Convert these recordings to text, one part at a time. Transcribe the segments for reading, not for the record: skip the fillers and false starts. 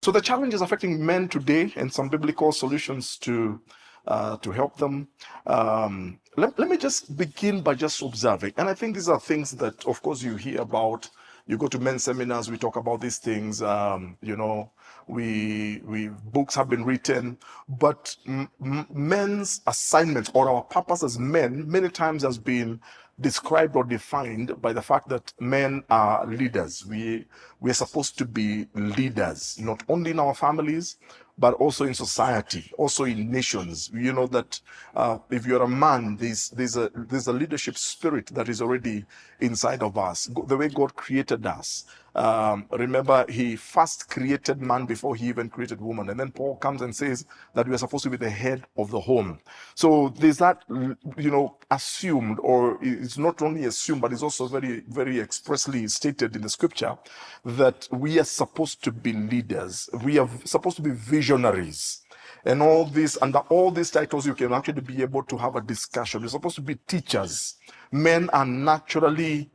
So the challenge is affecting men today, and some biblical solutions to help them. Let me just begin by just observing. And I think these are things that, of course, you hear about. You go to men's seminars, we talk about these things. We books have been written, but men's assignments or our purpose as men many times has been described or defined by the fact that men are leaders. We are supposed to be leaders, not only in our families, but also in society, also in nations. You know that if you're a man, there's a leadership spirit that is already inside of us. The way God created us. Remember, he first created man before he even created woman. And then Paul comes and says that we are supposed to be the head of the home. So there's that, assumed, or it's not only assumed, but it's also very, very expressly stated in the scripture that we are supposed to be leaders. We are supposed to be visionaries. And all this, under all these titles, you can actually be able to have a discussion. You're supposed to be teachers. Men are naturally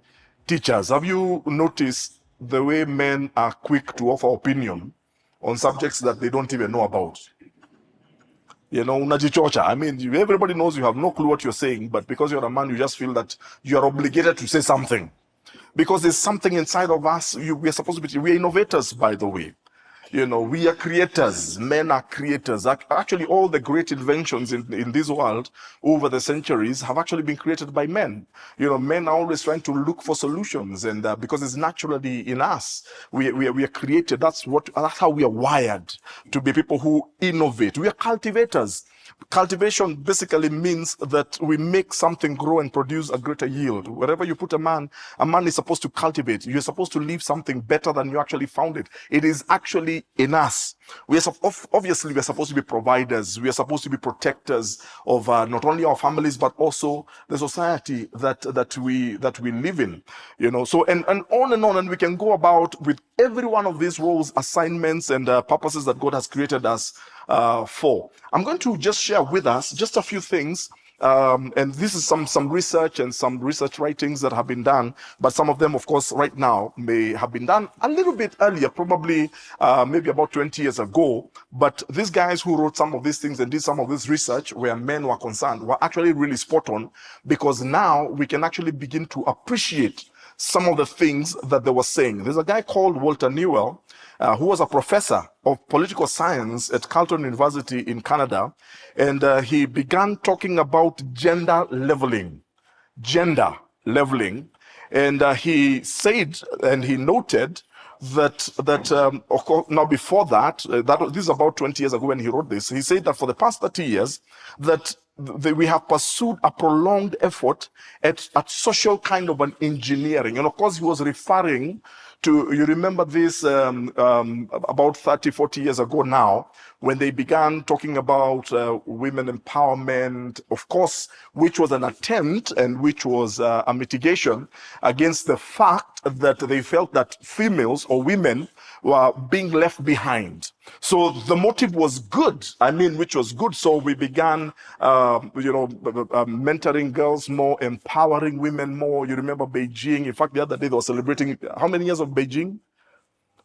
teachers. Have you noticed the way men are quick to offer opinion on subjects that they don't even know about? Unajichocha. I mean, everybody knows you have no clue what you're saying, but because you're a man, you just feel that you are obligated to say something. Because there's something inside of us. We are supposed to be, we are innovators, by the way. We are creators. Men are creators. Actually, all the great inventions in this world over the centuries have actually been created by men. Men are always trying to look for solutions, and because it's naturally in us, we are created. That's how we are wired to be people who innovate. We are cultivators. Cultivation basically means that we make something grow and produce a greater yield. Wherever you put a man is supposed to cultivate. You're supposed to leave something better than you actually found it. It is actually in us. Obviously, we are supposed to be providers. We are supposed to be protectors of not only our families, but also the society that we live in. So and on, and we can go about with every one of these roles, assignments, and purposes that God has created us for. I'm going to just share with us just a few things. And this is some research and some research writings that have been done, but some of them, of course, right now may have been done a little bit earlier, probably maybe about 20 years ago. But these guys who wrote some of these things and did some of this research where men were concerned were actually really spot on, because now we can actually begin to appreciate some of the things that they were saying. There's a guy called Walter Newell, who was a professor of political science at Carleton University in Canada, and he began talking about gender leveling, and he said, and he noted that of course, now before that this is about 20 years ago when he wrote this. He said that for the past 30 years that we have pursued a prolonged effort at social kind of an engineering. And of course, he was referring to, you remember this about 30, 40 years ago now, when they began talking about women empowerment, of course, which was an attempt and which was a mitigation against the fact that they felt that females or women were being left behind. So the motive was good, which was good. So we began, mentoring girls more, empowering women more. You remember Beijing. In fact, the other day they were celebrating how many years of Beijing?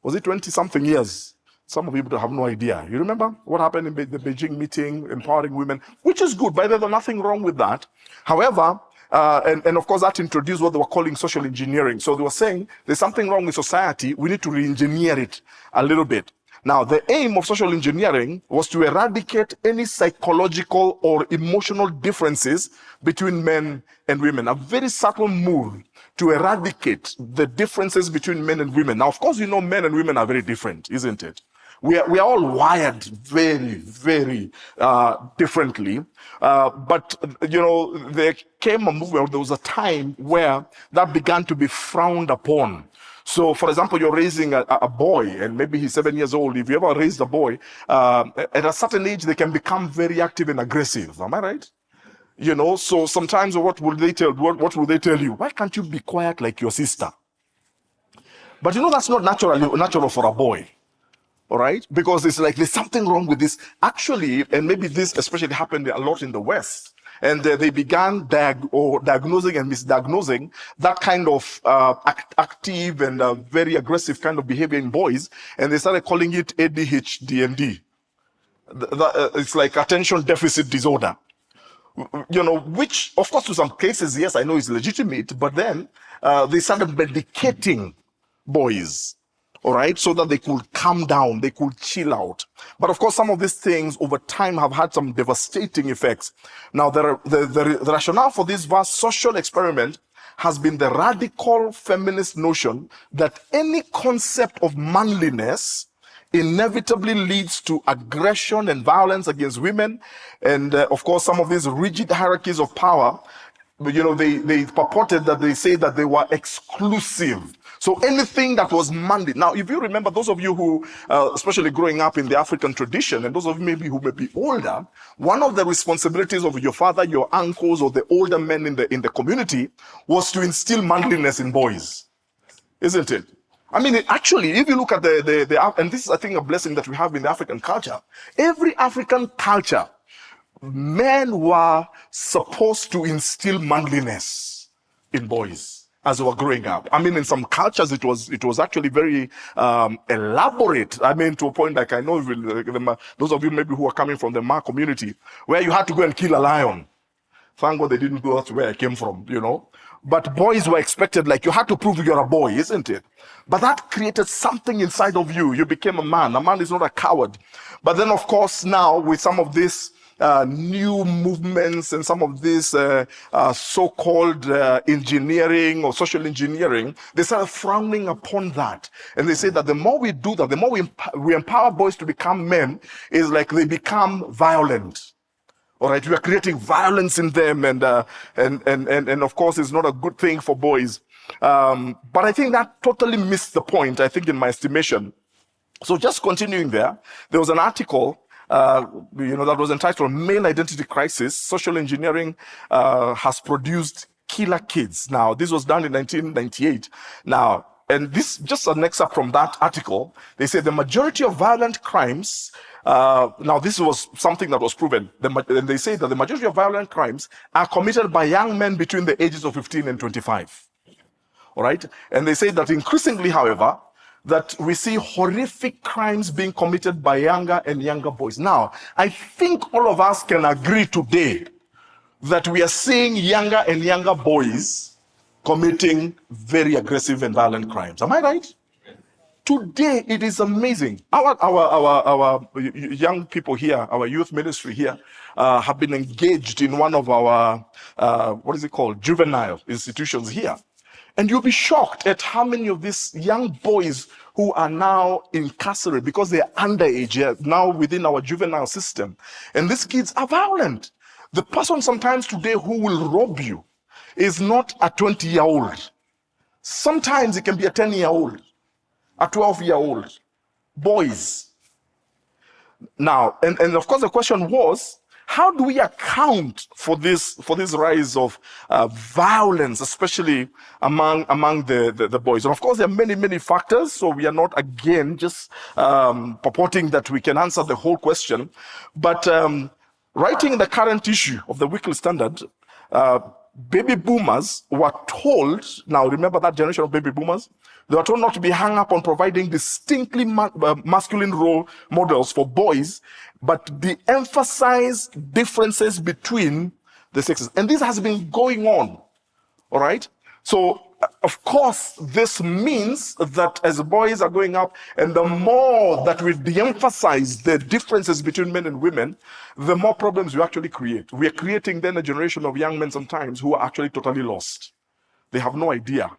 Was it 20-something years? Some of you have no idea. You remember what happened in the Beijing meeting, empowering women, which is good. By the way, there's nothing wrong with that. However, and of course that introduced what they were calling social engineering. So they were saying there's something wrong with society. We need to re-engineer it a little bit. Now, the aim of social engineering was to eradicate any psychological or emotional differences between men and women. A very subtle move to eradicate the differences between men and women. Now, of course, men and women are very different, isn't it? We are all wired very, very differently. But there came a movement, there was a time where that began to be frowned upon. So, for example, you're raising a boy, and maybe he's 7 years old. If you ever raised a boy, at a certain age, they can become very active and aggressive. Am I right? So sometimes what will they tell you? Why can't you be quiet like your sister? But that's not natural for a boy. All right? Because it's like there's something wrong with this. Actually, and maybe this especially happened a lot in the West, And they began diagnosing and misdiagnosing that kind of active and very aggressive kind of behavior in boys, and they started calling it ADHD. It's like attention deficit disorder. Which, of course, to some cases, yes, I know is legitimate, but then they started medicating boys, all right, so that they could calm down, they could chill out. But of course, some of these things over time have had some devastating effects. Now, the rationale for this vast social experiment has been the radical feminist notion that any concept of manliness inevitably leads to aggression and violence against women. And of course, some of these rigid hierarchies of power, they purported that they say that they were exclusive. So anything that was manly. Now, if you remember, those of you who, especially growing up in the African tradition, and those of you who may be older, one of the responsibilities of your father, your uncles, or the older men in the community was to instill manliness in boys, isn't it? I mean, actually, if you look at and this is, I think, a blessing that we have in the African culture. Every African culture, men were supposed to instill manliness in boys as they were growing up. I mean, in some cultures, it was actually very elaborate. I mean, to a point like I know those of you maybe who are coming from the Ma community, where you had to go and kill a lion. Thank God they didn't go to where I came from, But boys were expected, like you had to prove you're a boy, isn't it? But that created something inside of you. You became a man. A man is not a coward. But then, of course, now with some of this new movements and some of this so-called engineering or social engineering, they started frowning upon that. And they say that the more we do that, the more we empower boys to become men, is like they become violent. All right, we are creating violence in them, and of course, it's not a good thing for boys. But I think that totally missed the point, I think, in my estimation. So just continuing there was an article, that was entitled Male Identity Crisis, Social Engineering Has Produced Killer Kids. Now, this was done in 1998. Now, and this just an excerpt from that article. They say the majority of violent crimes, now this was something that was proven, and they say that the majority of violent crimes are committed by young men between the ages of 15 and 25. All right? And they say that increasingly, however, that we see horrific crimes being committed by younger and younger boys. Now, I think all of us can agree today that we are seeing younger and younger boys committing very aggressive and violent crimes. Am I right? Today, it is amazing. Our young people here, our youth ministry here, have been engaged in one of our, juvenile institutions here. And you'll be shocked at how many of these young boys who are now incarcerated because they are underage, now within our juvenile system. And these kids are violent. The person sometimes today who will rob you is not a 20-year-old. Sometimes it can be a 10-year-old, a 12-year-old. Boys. Now, and of course the question was, how do we account for this rise of violence, especially among the boys? And of course, there are many factors. So we are not again just purporting that we can answer the whole question. But writing the current issue of the Weekly Standard, baby boomers were told. Now remember that generation of baby boomers. They were told not to be hung up on providing distinctly masculine role models for boys, but de-emphasize differences between the sexes. And this has been going on, all right? So, of course, this means that as boys are growing up, and the more that we de-emphasize the differences between men and women, the more problems we actually create. We are creating then a generation of young men sometimes who are actually totally lost. They have no idea.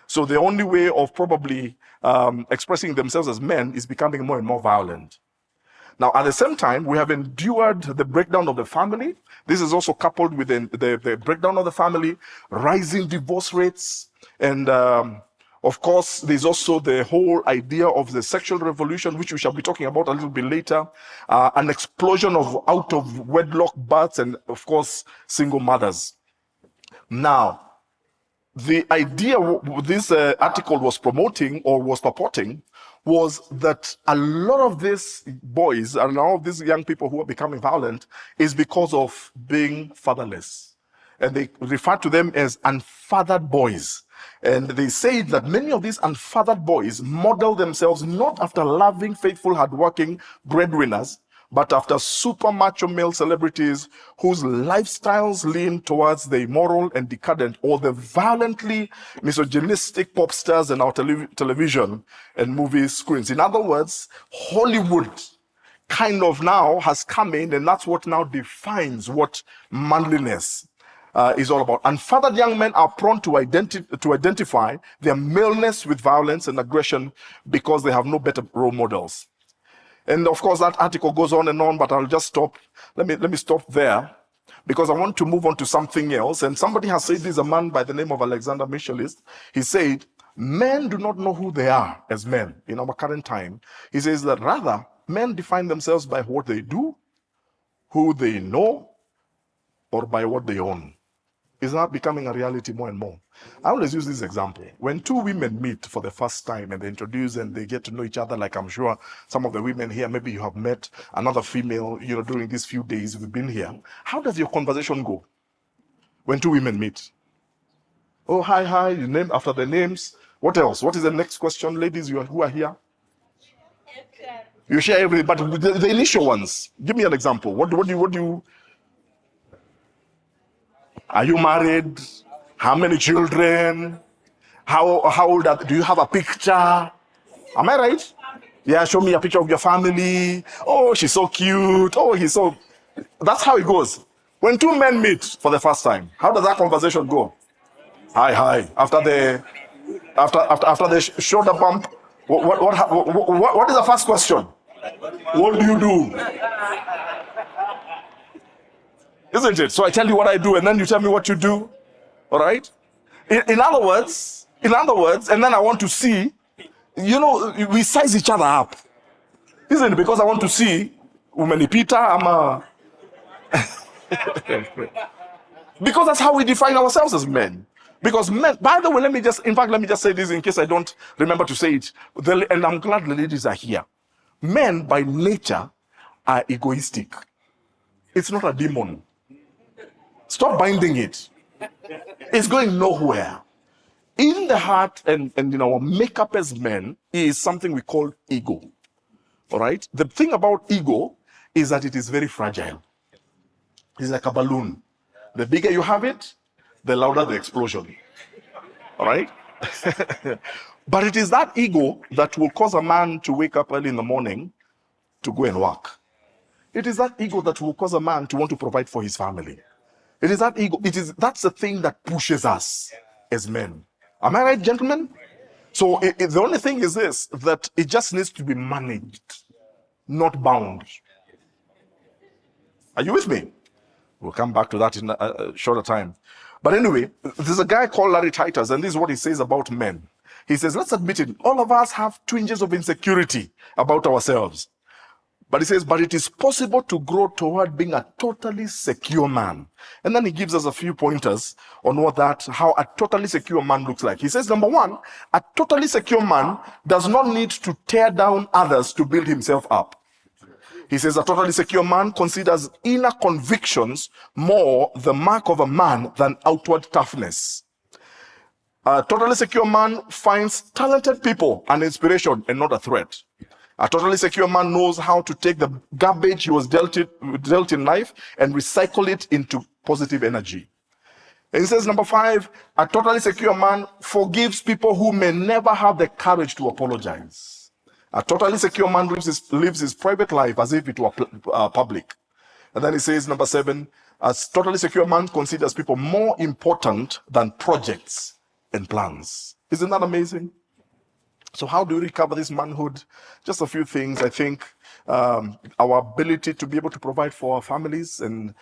So the only way of probably expressing themselves as men is becoming more and more violent. Now, at the same time, we have endured the breakdown of the family. This is also coupled with the breakdown of the family, rising divorce rates, and of course, there's also the whole idea of the sexual revolution, which we shall be talking about a little bit later, an explosion of out-of-wedlock births, and of course, single mothers. Now, the idea this article was promoting or was purporting was that a lot of these boys and all of these young people who are becoming violent is because of being fatherless. And they refer to them as unfathered boys. And they say that many of these unfathered boys model themselves not after loving, faithful, hardworking breadwinners, but after super macho male celebrities whose lifestyles lean towards the immoral and decadent, or the violently misogynistic pop stars in our television and movie screens. In other words, Hollywood kind of now has come in, and that's what now defines what manliness is all about. Unfathered young men are prone to identify their maleness with violence and aggression because they have no better role models. And of course, that article goes on and on, but I'll just stop. Let me stop there, because I want to move on to something else. And somebody has said, this is a man by the name of Alexander Michelist. He said, men do not know who they are as men in our current time. He says that rather, men define themselves by what they do, who they know, or by what they own. Is not becoming a reality more and more. I always use this example. When two women meet for the first time and they introduce and they get to know each other, like I'm sure some of the women here, maybe you have met another female, during these few days we've been here. How does your conversation go when two women meet? Oh, hi, you name after the names. What else? What is the next question, ladies who are here? You share everything, but the initial ones. Give me an example. What do you? Are you married? How many children? How old are? Do you have a picture? Am I right? Yeah, show me a picture of your family. Oh, she's so cute. Oh, he's so. That's how it goes. When two men meet for the first time, how does that conversation go? Hi. After the shoulder bump, what is the first question? What do you do? Isn't it? So I tell you what I do, and then you tell me what you do. All right? In other words, and then I want to see, we size each other up. Isn't it? Because I want to see, Peter, because that's how we define ourselves as men. Because men, by the way, let me just say this in case I don't remember to say it. And I'm glad the ladies are here. Men by nature are egoistic. It's not a demon. Stop binding it. It's going nowhere. In the heart and in our makeup as men is something we call ego. All right? The thing about ego is that it is very fragile. It's like a balloon. The bigger you have it, the louder the explosion. All right? But it is that ego that will cause a man to wake up early in the morning to go and work. It is that ego that will cause a man to want to provide for his family. It is that ego. That's the thing that pushes us as men. Am I right, gentlemen? So the only thing is this, that it just needs to be managed, not bound. Are you with me? We'll come back to that in a shorter time. But anyway, there's a guy called Larry Titus, and this is what he says about men. He says, let's admit it, all of us have twinges of insecurity about ourselves. But he says, but it is possible to grow toward being a totally secure man. And then he gives us a few pointers on how a totally secure man looks like. He says, number one, a totally secure man does not need to tear down others to build himself up. He says, a totally secure man considers inner convictions more the mark of a man than outward toughness. A totally secure man finds talented people an inspiration and not a threat. A totally secure man knows how to take the garbage he was dealt in life and recycle it into positive energy. And he says, number 5, a totally secure man forgives people who may never have the courage to apologize. A totally secure man lives his private life as if it were public. And then he says, number 7, a totally secure man considers people more important than projects and plans. Isn't that amazing? So how do we recover this manhood? Just a few things. I think our ability to be able to provide for our families and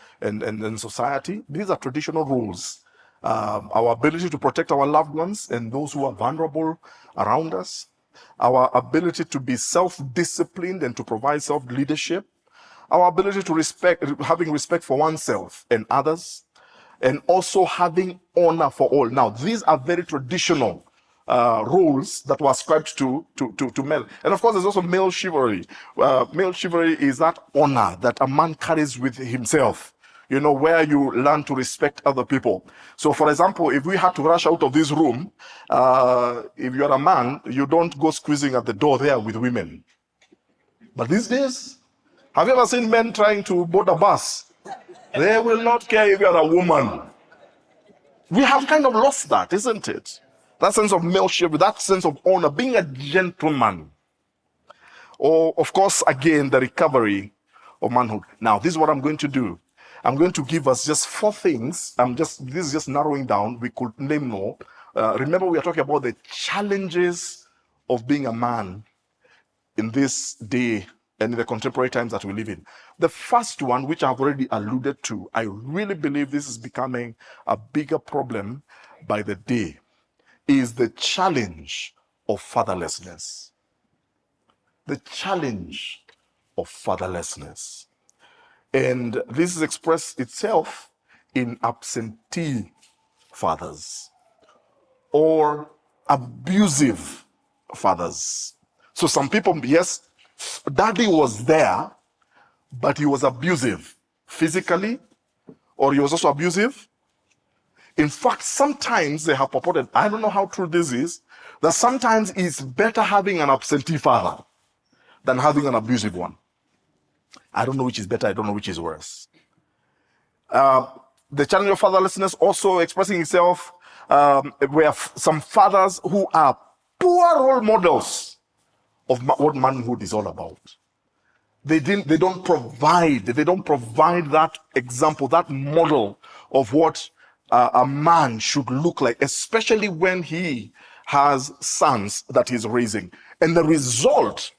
society. These are traditional rules. Our ability to protect our loved ones and those who are vulnerable around us. Our ability to be self-disciplined and to provide self-leadership. Our ability to having respect for oneself and others. And also having honor for all. Now, these are very traditional roles that were ascribed to men. And of course, there's also male chivalry. Male chivalry is that honor that a man carries with himself, where you learn to respect other people. So, for example, if we had to rush out of this room, if you're a man, you don't go squeezing at the door there with women. But these days, have you ever seen men trying to board a bus? They will not care if you're a woman. We have kind of lost that, isn't it? That sense of male chivalry, that sense of honor, being a gentleman. Or, of course, again, the recovery of manhood. Now, this is what I'm going to do. I'm going to give us just 4 things. This is just narrowing down. We could name more. Remember, we are talking about the challenges of being a man in this day and in the contemporary times that we live in. The first one, which I've already alluded to, I really believe this is becoming a bigger problem by the day, is the challenge of fatherlessness. The challenge of fatherlessness. And this is expressed itself in absentee fathers or abusive fathers. So some people, yes, daddy was there, but he was abusive physically, or he was also abusive. In fact, sometimes they have purported, I don't know how true this is, that sometimes it's better having an absentee father than having an abusive one. I don't know which is better, I don't know which is worse. The challenge of fatherlessness also expressing itself where some fathers who are poor role models of what manhood is all about. They don't provide that example, that model of what a man should look like, especially when he has sons that he's raising. And the result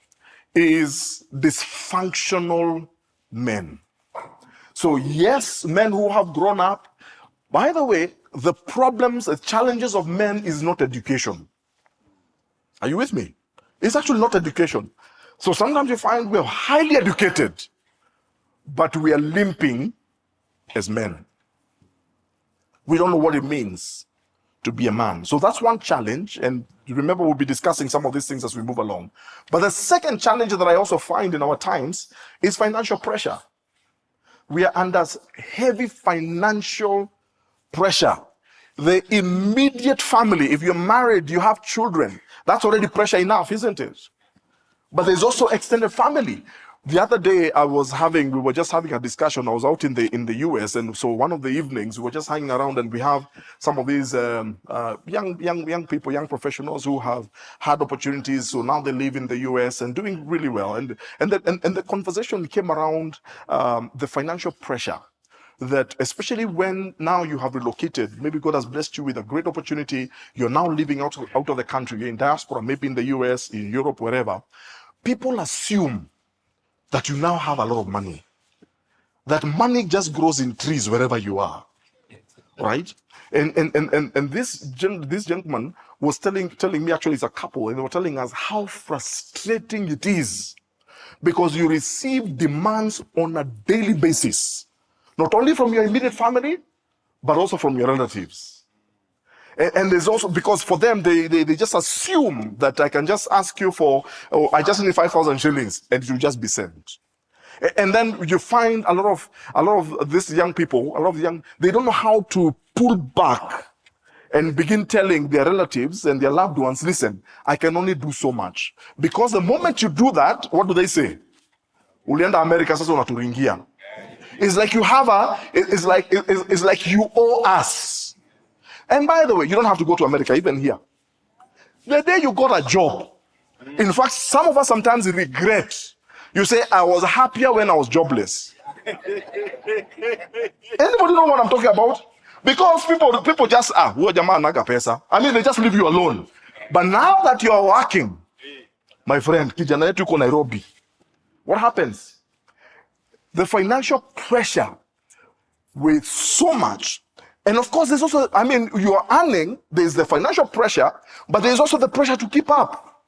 is dysfunctional men. So yes, men who have grown up. By the way, the problems, the challenges of men is not education. Are you with me? It's actually not education. So sometimes you find we're highly educated, but we are limping as men. We don't know what it means to be a man. So that's one challenge, and remember we'll be discussing some of these things as we move along. But the second challenge that I also find in our times is financial pressure. We are under heavy financial pressure. The immediate family, if you're married, you have children, that's already pressure enough, isn't it? But there's also extended family. The other day we were just having a discussion. I was out in the US, and so one of the evenings we were just hanging around, and we have some of these young people, young professionals who have had opportunities. So now they live in the US and doing really well. And the conversation came around the financial pressure that, especially when now you have relocated, maybe God has blessed you with a great opportunity. You're now living out of the country. You're in diaspora, maybe in the US, in Europe, wherever. People assume that you now have a lot of money. That money just grows in trees wherever you are, right? And this gentleman was telling me, actually it's a couple, and they were telling us how frustrating it is because you receive demands on a daily basis, not only from your immediate family, but also from your relatives. And there's also, because for them, they just assume that I can just ask you for, I just need 5,000 shillings, and it will just be sent. And then you find a lot of these young people, they don't know how to pull back and begin telling their relatives and their loved ones, listen, I can only do so much. Because the moment you do that, what do they say? Ulienda America sasa unaturingia. It's like you have it's like you owe us. And by the way, you don't have to go to America, even here. The day you got a job, in fact, some of us sometimes regret. You say, I was happier when I was jobless. Anybody know what I'm talking about? Because people just, I mean, they just leave you alone. But now that you are working, my friend, kijana yetu yuko Nairobi, what happens? The financial pressure with so much. And of course, there's also, I mean, you are earning, there's the financial pressure, but there's also the pressure to keep up.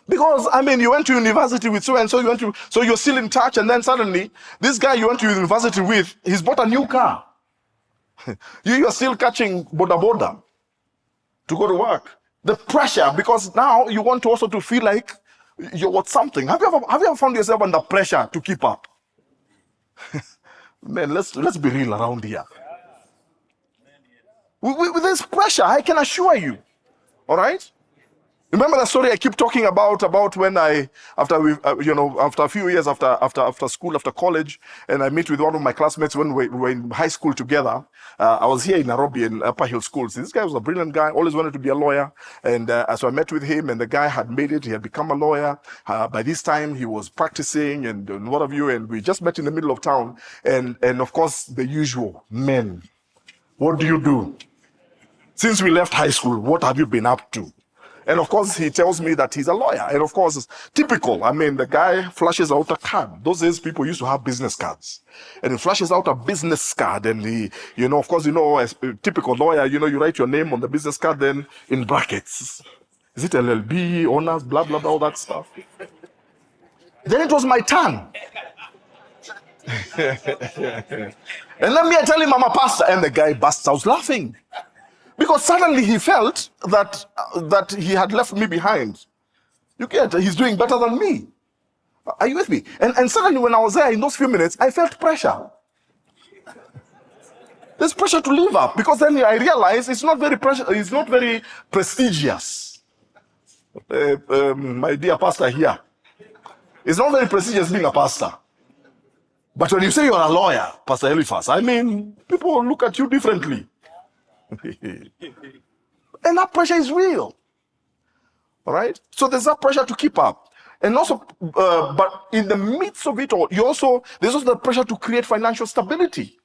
Because, I mean, you went to university with so-and-so, so you're still in touch, and then suddenly, this guy you went to university with, he's bought a new car. You're still catching boda boda to go to work. The pressure, because now you want to also to feel like you're worth something. Have you ever found yourself under pressure to keep up? Man, let's be real around here. With this pressure, I can assure you. All right? Remember the story I keep talking about when after a few years after school, after college, and I meet with one of my classmates when we were in high school together. I was here in Nairobi in Upper Hill School. So this guy was a brilliant guy, always wanted to be a lawyer. And so I met with him, and the guy had made it. He had become a lawyer. By this time, he was practicing and what have you. And we just met in the middle of town. And of course, the usual, men, what do you do? Since we left high school, what have you been up to? And of course, he tells me that he's a lawyer. And of course, it's typical. I mean, the guy flashes out a card. Those days, people used to have business cards. And he flashes out a business card. And he, of course, as a typical lawyer, you write your name on the business card, then in brackets. Is it LLB, honors, blah, blah, blah, all that stuff. Then it was my turn. And let me tell him I'm a pastor. And the guy bursts out laughing. Because suddenly he felt that he had left me behind. You get, he's doing better than me. Are you with me? And suddenly when I was there in those few minutes, I felt pressure. There's pressure to live up, because then I realized it's not very prestigious. My dear pastor here, it's not very prestigious being a pastor. But when you say you're a lawyer, Pastor Eliphas, I mean, people look at you differently. And that pressure is real. All right? So there's that pressure to keep up. And also, but in the midst of it all, there's also the pressure to create financial stability.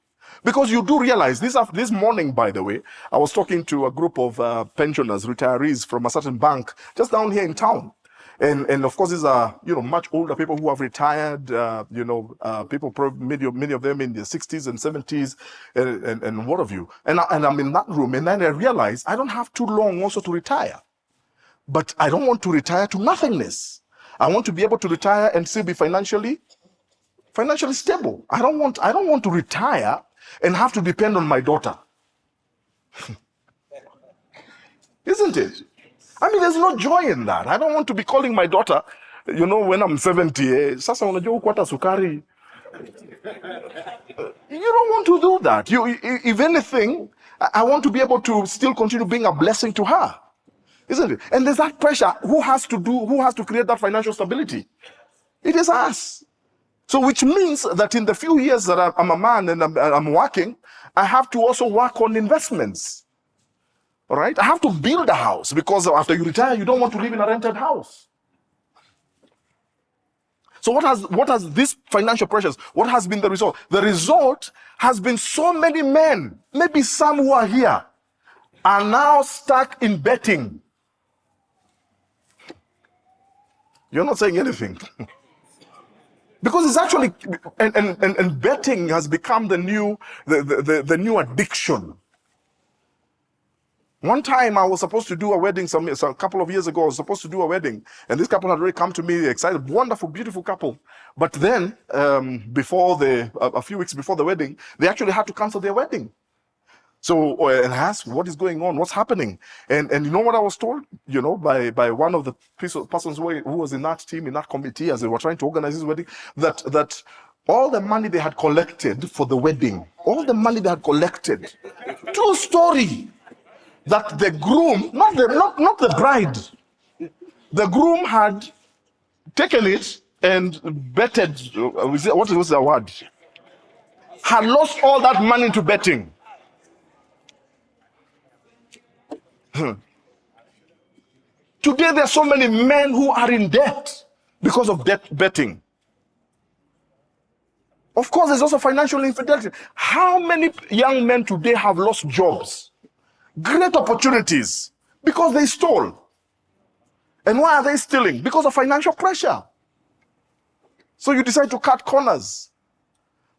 Because you do realize, this morning, by the way, I was talking to a group of pensioners, retirees from a certain bank just down here in town. And of course, these are, much older people who have retired, people, many of them in their 60s and 70s and what have you. And I'm in that room, and then I realize I don't have too long also to retire. But I don't want to retire to nothingness. I want to be able to retire and still be financially stable. I don't want to retire and have to depend on my daughter. Isn't it? I mean, there's no joy in that. I don't want to be calling my daughter, when I'm 70, sasa unajua ukwata sukari. You don't want to do that. If anything, I want to be able to still continue being a blessing to her. Isn't it? And there's that pressure. Who has to create that financial stability? It is us. So which means that in the few years that I'm a man and I'm working, I have to also work on investments. All right? I have to build a house, because after you retire, you don't want to live in a rented house. So what has these financial pressures, what has been the result? The result has been so many men, maybe some who are here, are now stuck in betting. You're not saying anything. Because it's actually, and betting has become the new addiction. One time I was supposed to do a wedding, a couple of years ago, I was supposed to do a wedding. And this couple had already come to me, excited, wonderful, beautiful couple. But then, a few weeks before the wedding, they actually had to cancel their wedding. So, and I asked, what is going on? What's happening? And you know what I was told? By one of the persons who was in that team, in that committee, as they were trying to organize this wedding, that all the money they had collected for the wedding, true story, that the groom, not the bride, the groom had taken it and betted, what was the word? Had lost all that money to betting. Today there are so many men who are in debt because of betting. Of course, there's also financial infidelity. How many young men today have lost jobs? Great opportunities, because they stole. And why are they stealing? Because of financial pressure. So you decide to cut corners.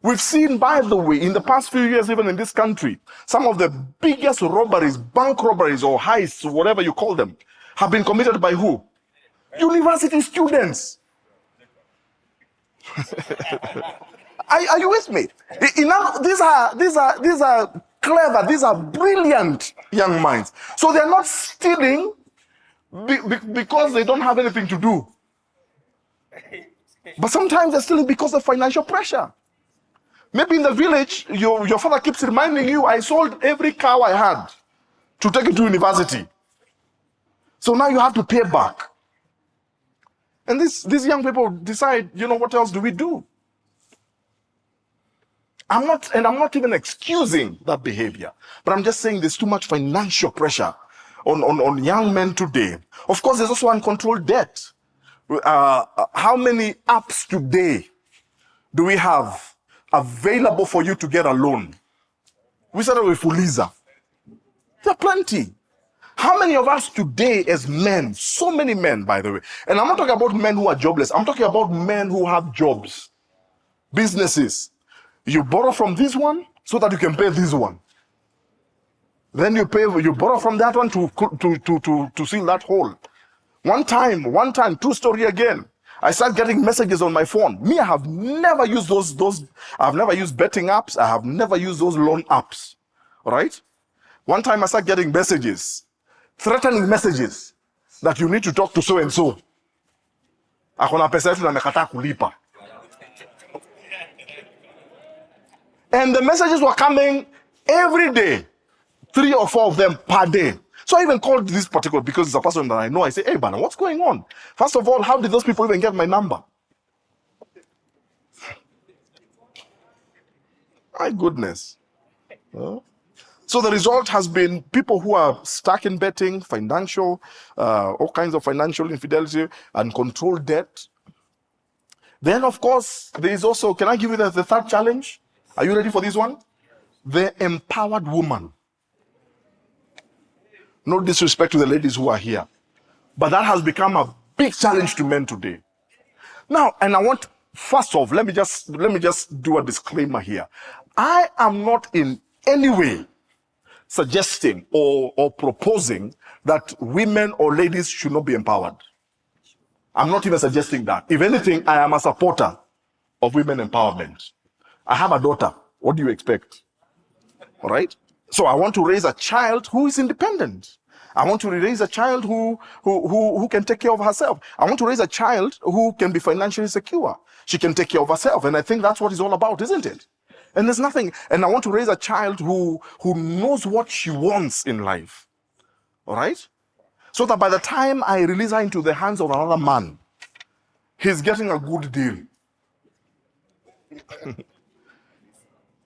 We've seen, by the way, in the past few years, even in this country, some of the biggest robberies, bank robberies or heists, whatever you call them, have been committed by who? University students. Are you with me? These are clever, these are brilliant young minds. So they're not stealing because they don't have anything to do. But sometimes it's still because of financial pressure. Maybe in the village, your father keeps reminding you, I sold every cow I had to take it to university. So now you have to pay back. And these young people decide, what else do we do? I'm not even excusing that behavior, but I'm just saying there's too much financial pressure on young men today. Of course, there's also uncontrolled debt. How many apps today do we have available for you to get a loan? We started with Fuliza. There are plenty. How many of us today as men, so many men, by the way, and I'm not talking about men who are jobless, I'm talking about men who have jobs, businesses. You borrow from this one so that you can pay this one. Then you borrow from that one to seal that hole. One time, true story again. I started getting messages on my phone. Me, I have never used those. I've never used betting apps. I have never used those loan apps. All right? One time I started getting messages, threatening messages that you need to talk to so and so. Akona pesa yetu na mekata kulipa. And the messages were coming every day, 3 or 4 of them per day. So I even called this particular, because it's a person that I know. I say, hey, Bana, what's going on? First of all, how did those people even get my number? My goodness. So the result has been people who are stuck in betting, financial, all kinds of financial infidelity, uncontrolled debt. Then, of course, there is also, can I give you the third challenge? Are you ready for this one? The empowered woman. No disrespect to the ladies who are here, but that has become a big challenge to men today. Now, and I want, first off, let me just do a disclaimer here. I am not in any way suggesting or proposing that women or ladies should not be empowered. I'm not even suggesting that. If anything, I am a supporter of women empowerment. I have a daughter. What do you expect? All right? So I want to raise a child who is independent. I want to raise a child who can take care of herself. I want to raise a child who can be financially secure. She can take care of herself. And I think that's what it's all about, isn't it? And there's nothing. And I want to raise a child who knows what she wants in life. All right? So that by the time I release her into the hands of another man, he's getting a good deal.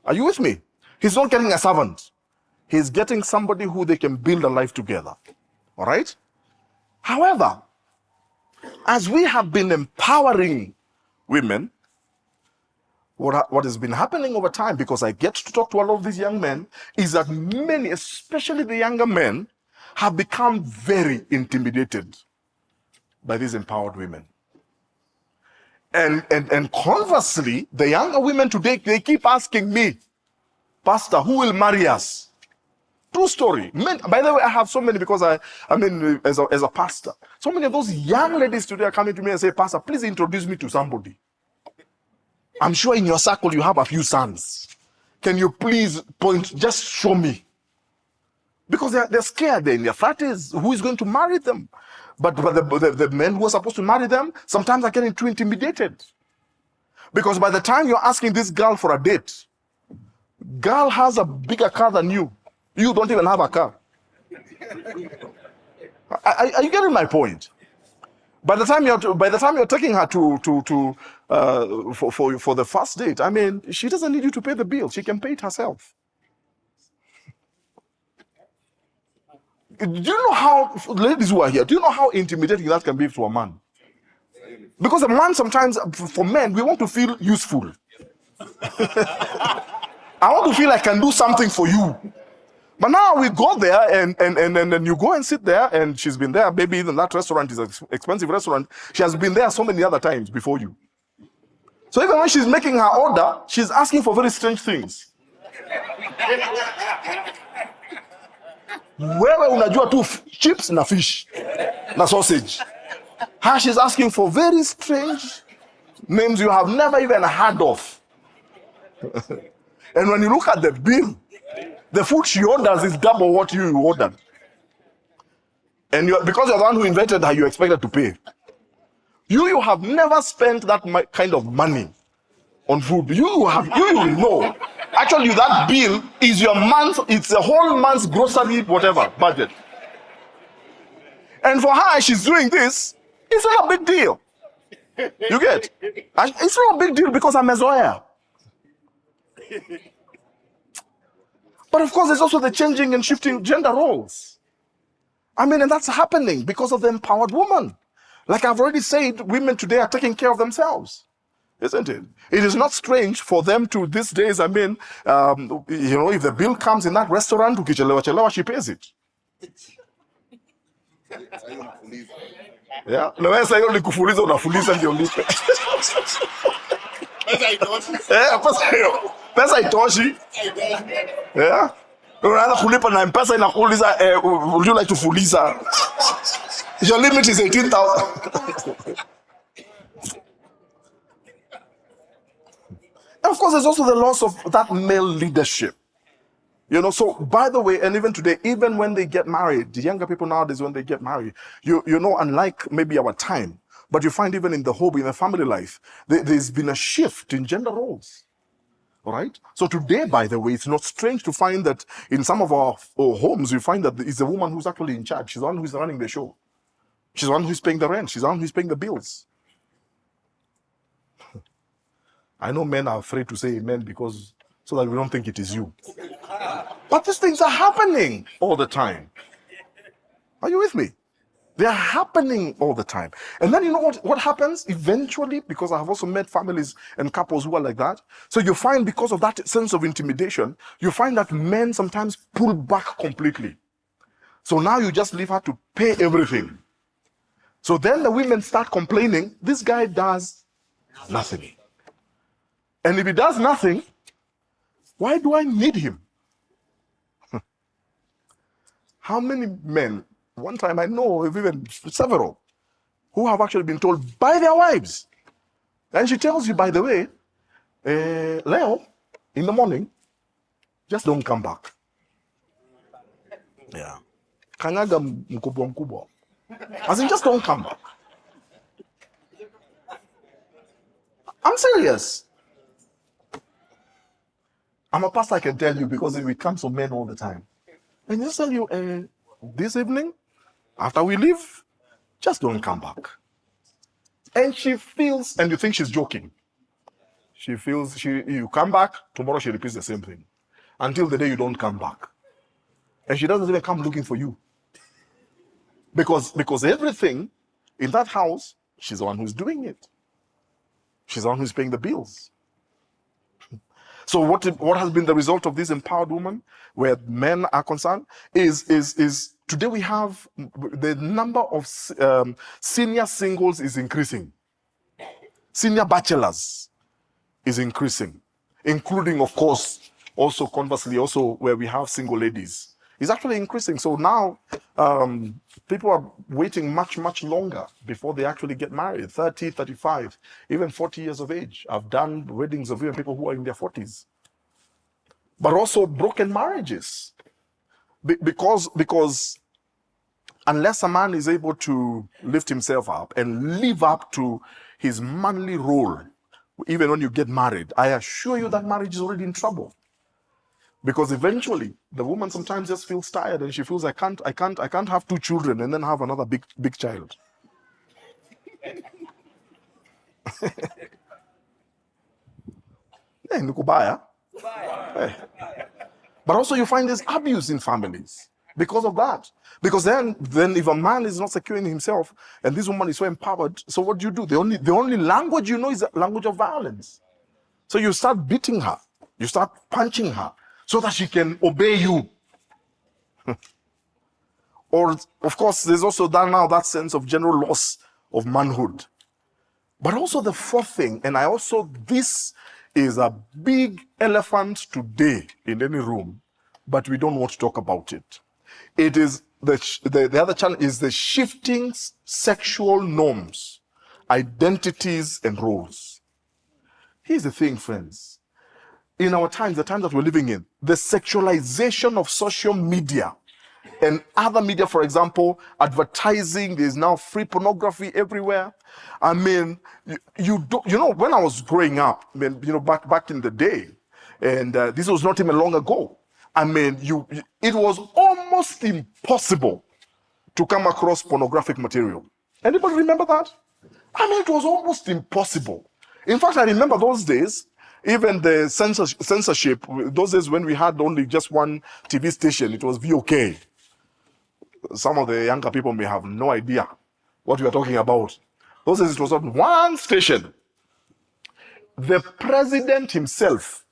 Are you with me? He's not getting a servant. He's getting somebody who they can build a life together. All right? However, as we have been empowering women, what has been happening over time, because I get to talk to a lot of these young men, is that many, especially the younger men, have become very intimidated by these empowered women. And conversely, the younger women today, they keep asking me, Pastor, who will marry us? True story. Men, by the way, I have so many, because I mean, as a pastor, so many of those young ladies today are coming to me and say, Pastor, please introduce me to somebody. I'm sure in your circle you have a few sons. Can you please just show me? Because they're scared. They're in their 30s. Who is going to marry them? But the men who are supposed to marry them sometimes are getting too intimidated. Because by the time you're asking this girl for a date, girl has a bigger car than you. You don't even have a car. Are you getting my point? By the time you're taking her for the first date, I mean, she doesn't need you to pay the bill. She can pay it herself. Do you know how, ladies who are here, do you know how intimidating that can be to a man? Because a man sometimes, for men, we want to feel useful. I want to feel I can do something for you. But now we go there and you go and sit there, and she's been there. Maybe even that restaurant is an expensive restaurant. She has been there so many other times before you. So even when she's making her order, she's asking for very strange things. Wewe unajua tu chips na fish na sausage. Her, she's asking for very strange names you have never even heard of. And when you look at the bill, the food she orders is double what you ordered. And because you're the one who invented her, you expect her to pay. You have never spent that kind of money on food. You will know. Actually, that bill is your month, it's a whole month's grocery, whatever, budget. And for her, she's doing this, it's not a big deal. You get? It's not a big deal because I'm a Zoya. But of course, there's also the changing and shifting gender roles. I mean, and that's happening because of the empowered woman. Like I've already said, women today are taking care of themselves. Isn't it? It is not strange for them to, these days, I mean, if the bill comes in that restaurant, ukichelewa, she pays it. Yeah. No, sasa hiyo nikufuliza unafuliza ndio lipe. Pesa itoshi. Yeah. Unaanza kulipa na M-Pesa inakuuliza would you like to fuliza? Your limit is 18,000. Of course, there's also the loss of that male leadership. So by the way, and even today, even when they get married, the younger people nowadays, when they get married, unlike maybe our time, but you find even in the home, in the family life, there's been a shift in gender roles. All right? So today, by the way, it's not strange to find that in some of our homes, you find that it's the woman who's actually in charge. She's the one who's running the show. She's the one who's paying the rent. She's the one who's paying the bills. I know men are afraid to say amen so that we don't think it is you. But these things are happening all the time. Are you with me? They are happening all the time. And then you know what happens eventually? Because I have also met families and couples who are like that. So you find because of that sense of intimidation, you find that men sometimes pull back completely. So now you just leave her to pay everything. So then the women start complaining, this guy does nothing. And if he does nothing, why do I need him? How many men, one time I know even several, who have actually been told by their wives. And she tells you, by the way, Leo, in the morning, just don't come back. Yeah. Kanyaga mkubwa mkubwa. As in, just don't come back. I'm serious. I'm a pastor, I can tell you, because it comes from men all the time. And just tell you, this evening, after we leave, just don't come back. And she feels, and you think she's joking. She feels, you come back, tomorrow she repeats the same thing. Until the day you don't come back. And she doesn't even come looking for you. Because everything in that house, she's the one who's doing it. She's the one who's paying the bills. So what has been the result of this empowered woman, where men are concerned, is today we have the number of senior singles is increasing. Senior bachelors is increasing, including, of course, also conversely, also where we have single ladies. It's actually increasing. So now people are waiting much, much longer before they actually get married. 30, 35, even 40 years of age. I've done weddings of even people who are in their 40s. But also broken marriages. Because unless a man is able to lift himself up and live up to his manly role, even when you get married, I assure you that marriage is already in trouble. Because eventually, the woman sometimes just feels tired and she feels, I can't have 2 children and then have another big child. But also you find this abuse in families because of that. Because then if a man is not securing himself and this woman is so empowered, so what do? The only language you know is the language of violence. So you start beating her, you start punching her, so that she can obey you. Or, of course, there's also that sense of general loss of manhood. But also the fourth thing, and this is a big elephant today in any room, but we don't want to talk about it. It is the other challenge is the shifting sexual norms, identities, and roles. Here's the thing, friends. In our times, the times that we're living in, the sexualization of social media And other media, for example, advertising, there's now free pornography everywhere. I mean, when I was growing up, I mean, back in the day, and this was not even long ago, I mean, it was almost impossible to come across pornographic material. Anybody remember that? I mean, it was almost impossible. In fact, I remember those days, even the censorship, those days when we had only just one TV station, it was VOK. Some of the younger people may have no idea what we are talking about. Those days it was on one station. The president himself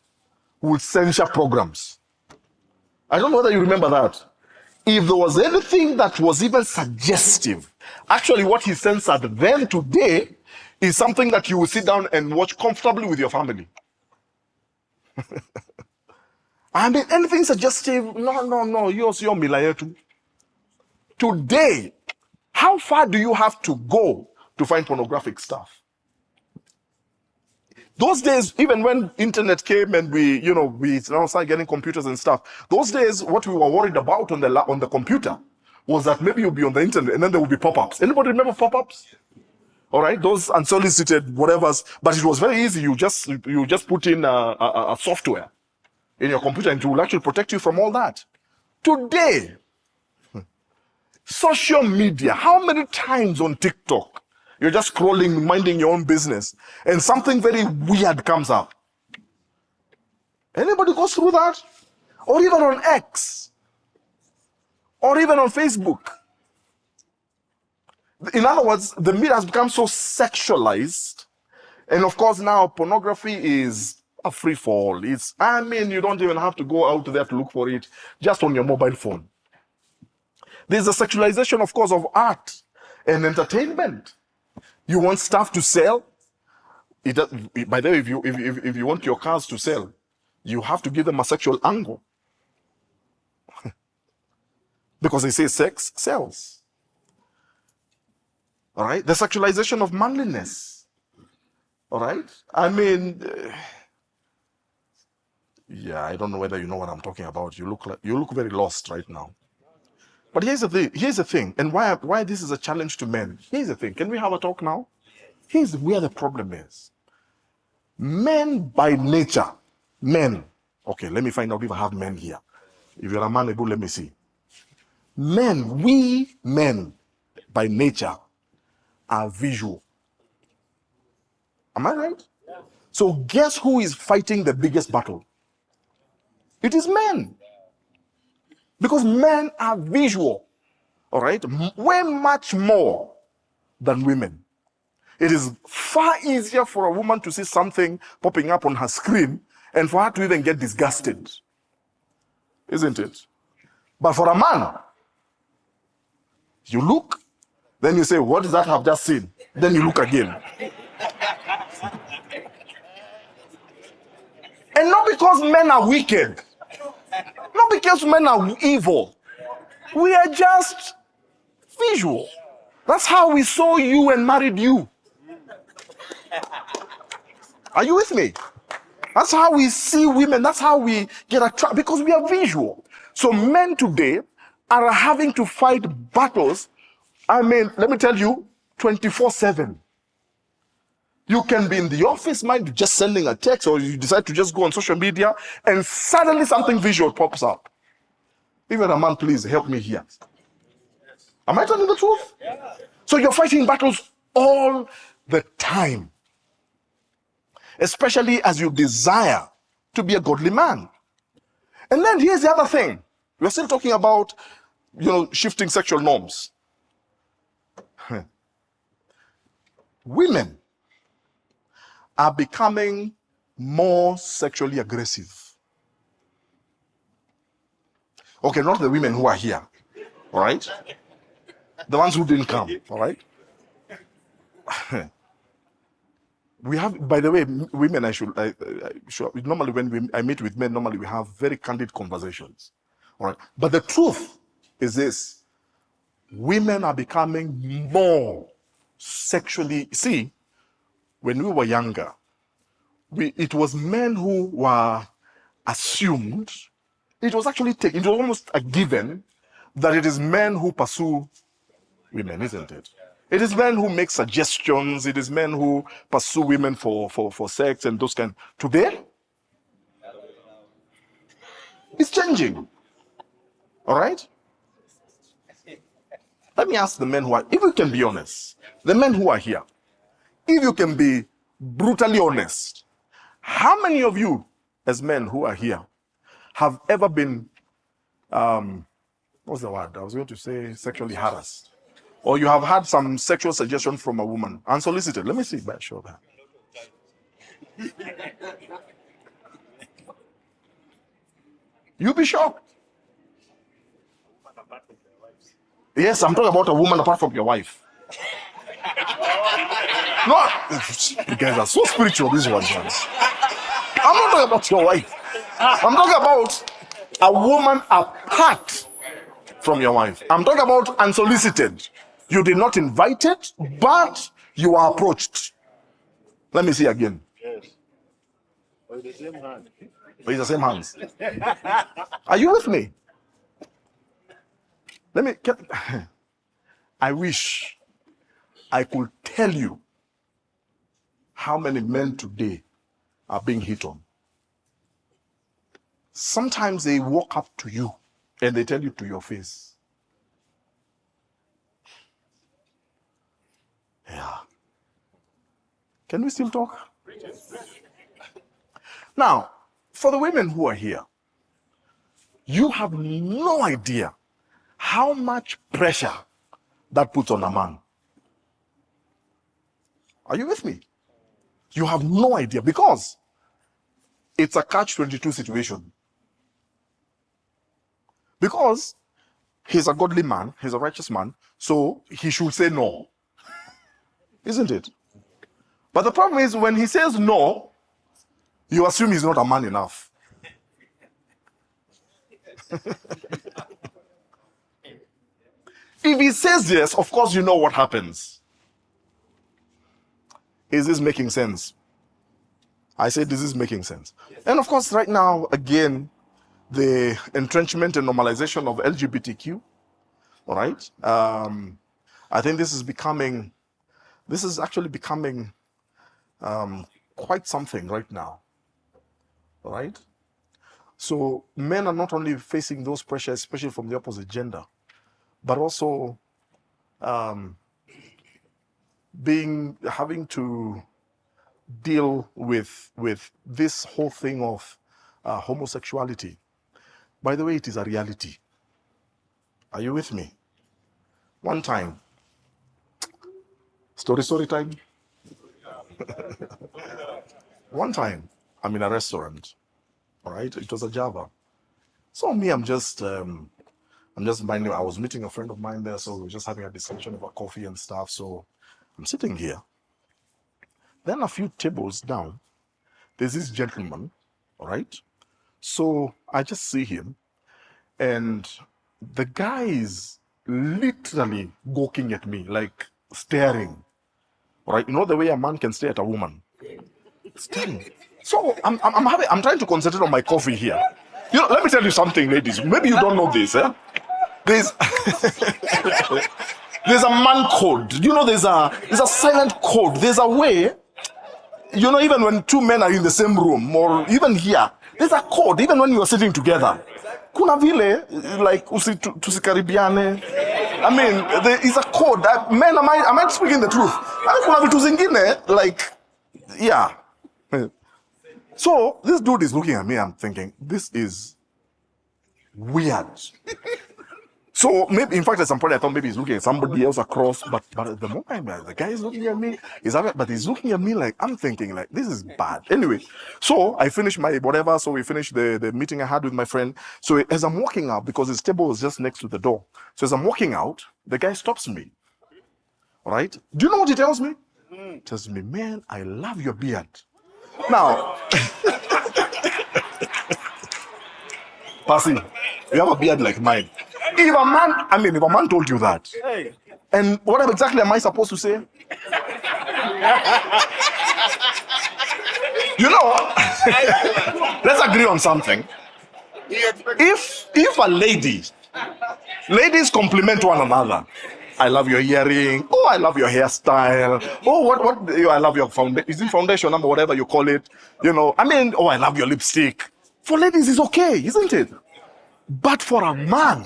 would censor programs. I don't know whether you remember that. If there was anything that was even suggestive, actually what he censored then today is something that you will sit down and watch comfortably with your family. I mean, anything suggestive, no, you're milayetu. Today, how far do you have to go to find pornographic stuff? Those days, even when internet came and we now started getting computers and stuff, those days, what we were worried about on the computer was that maybe you'll be on the internet and then there will be pop-ups. Anybody remember pop-ups? All right, those unsolicited whatevers, but it was very easy. You just put in a software in your computer and it will actually protect you from all that. Today, social media, how many times on TikTok you're just scrolling, minding your own business, and something very weird comes up? Anybody goes through that? Or even on X, or even on Facebook. In other words, the media has become so sexualized, and of course now pornography is a free fall. You don't even have to go out there to look for it, just on your mobile phone. There's a sexualization, of course, of art and entertainment. You want stuff to sell. By the way, if you want your cars to sell, you have to give them a sexual angle. Because they say sex sells. All right? The sexualization of manliness. All right? I mean, I don't know whether you know what I'm talking about. You look very lost right now. But here's the thing, and why this is a challenge to men. Here's the thing. Can we have a talk now? Here's where the problem is. Men by nature, okay, let me find out if I have men here. If you're a man, let me see. We men by nature are visual. Am I right? Yeah. So guess who is fighting the biggest battle? It is men. Because men are visual, all right? Way much more than women. It is far easier for a woman to see something popping up on her screen and for her to even get disgusted, isn't it? But for a man, you look, then you say, what does that have just seen? Then you look again. And not because men are wicked. Not because men are evil. We are just visual. That's how we saw you and married you. Are you with me? That's how we see women. That's how we get attracted, because we are visual. So men today are having to fight battles, let me tell you, 24/7. You can be in the office, mind just sending a text, or you decide to just go on social media, and suddenly something visual pops up. Even a man, please help me here. Am I telling the truth? Yeah. So you're fighting battles all the time, especially as you desire to be a godly man. And then here's the other thing. We're still talking about, shifting sexual norms. Women are becoming more sexually aggressive. Okay, not the women who are here, all right? The ones who didn't come, all right? We have, by the way, women, normally when I meet with men, normally we have very candid conversations, all right? But the truth is this: women are becoming more sexually, when we were younger, it was men who were assumed, it was almost a given that it is men who pursue women, isn't it? It is men who make suggestions. It is men who pursue women for sex and those kind. Today, it's changing. All right? Let me ask the men who are, if you can be honest, the men who are here, if you can be brutally honest, how many of you, as men who are here, have ever been, what's the word? I was going to say sexually harassed. Or you have had some sexual suggestion from a woman, unsolicited. Let me see by a show of hands. You'll be shocked. Yes, I'm talking about a woman apart from your wife. No, you guys are so spiritual, these ones. I'm not talking about your wife. I'm talking about a woman apart from your wife. I'm talking about unsolicited. You did not invite it, but you are approached. Let me see again. Yes. With the same hand. With the same hands. Are you with me? I wish I could tell you how many men today are being hit on. Sometimes they walk up to you and they tell you to your face. Yeah. Can we still talk? Now, for the women who are here, you have no idea how much pressure that puts on a man. Are you with me? You have no idea, because it's a catch-22 situation. Because he's a godly man, he's a righteous man, so he should say no. Isn't it? But the problem is, when he says no, you assume he's not a man enough. If he says yes, of course you know what happens. Is this making sense? I said, this is making sense. And of course, right now, again, the entrenchment and normalization of LGBTQ, all right? I think this is actually becoming quite something right now, all right? So men are not only facing those pressures, especially from the opposite gender, but also having to deal with this whole thing of homosexuality. By the way, it is a reality. Are you with me? One time, story time. One time, I'm in a restaurant. All right, it was a Java. So me, I'm just minding. I was meeting a friend of mine there, so we were just having a discussion about coffee and stuff. So I'm sitting here. Then a few tables down, there's this gentleman, all right? So I just see him, and the guy is literally gawking at me, like staring, all right? You know the way a man can stare at a woman? Staring. So I'm trying to concentrate on my coffee here. You know, let me tell you something, ladies. Maybe you don't know this, eh? There's a man code. You know, there's a silent code. There's a way. You know, even when two men are in the same room, or even here, there's a code. Even when you are sitting together, kuna vile like tusikaribiane. I mean, there is a code. Men, am I speaking the truth? Kuna vitu zingine, like, yeah. So this dude is looking at me. I'm thinking, this is weird. So maybe, in fact, at some point I thought maybe he's looking at somebody else across, but at the moment the guy is looking at me, but he's looking at me like, I'm thinking like, this is bad. Anyway, so I finished my whatever, so we finished the meeting I had with my friend. So as I'm walking out, because his table was just next to the door, so as I'm walking out, the guy stops me. All right? Do you know what he tells me? He tells me, man, I love your beard. Now, Passy, you have a beard like mine. If a man told you that, and what exactly am I supposed to say? You know, let's agree on something. If a lady Ladies compliment one another. I love your earring. Oh, I love your hairstyle. Oh, I love your foundation. Is it foundation number, whatever you call it? I mean, oh, I love your lipstick. For ladies, it's okay, isn't it? But for a man,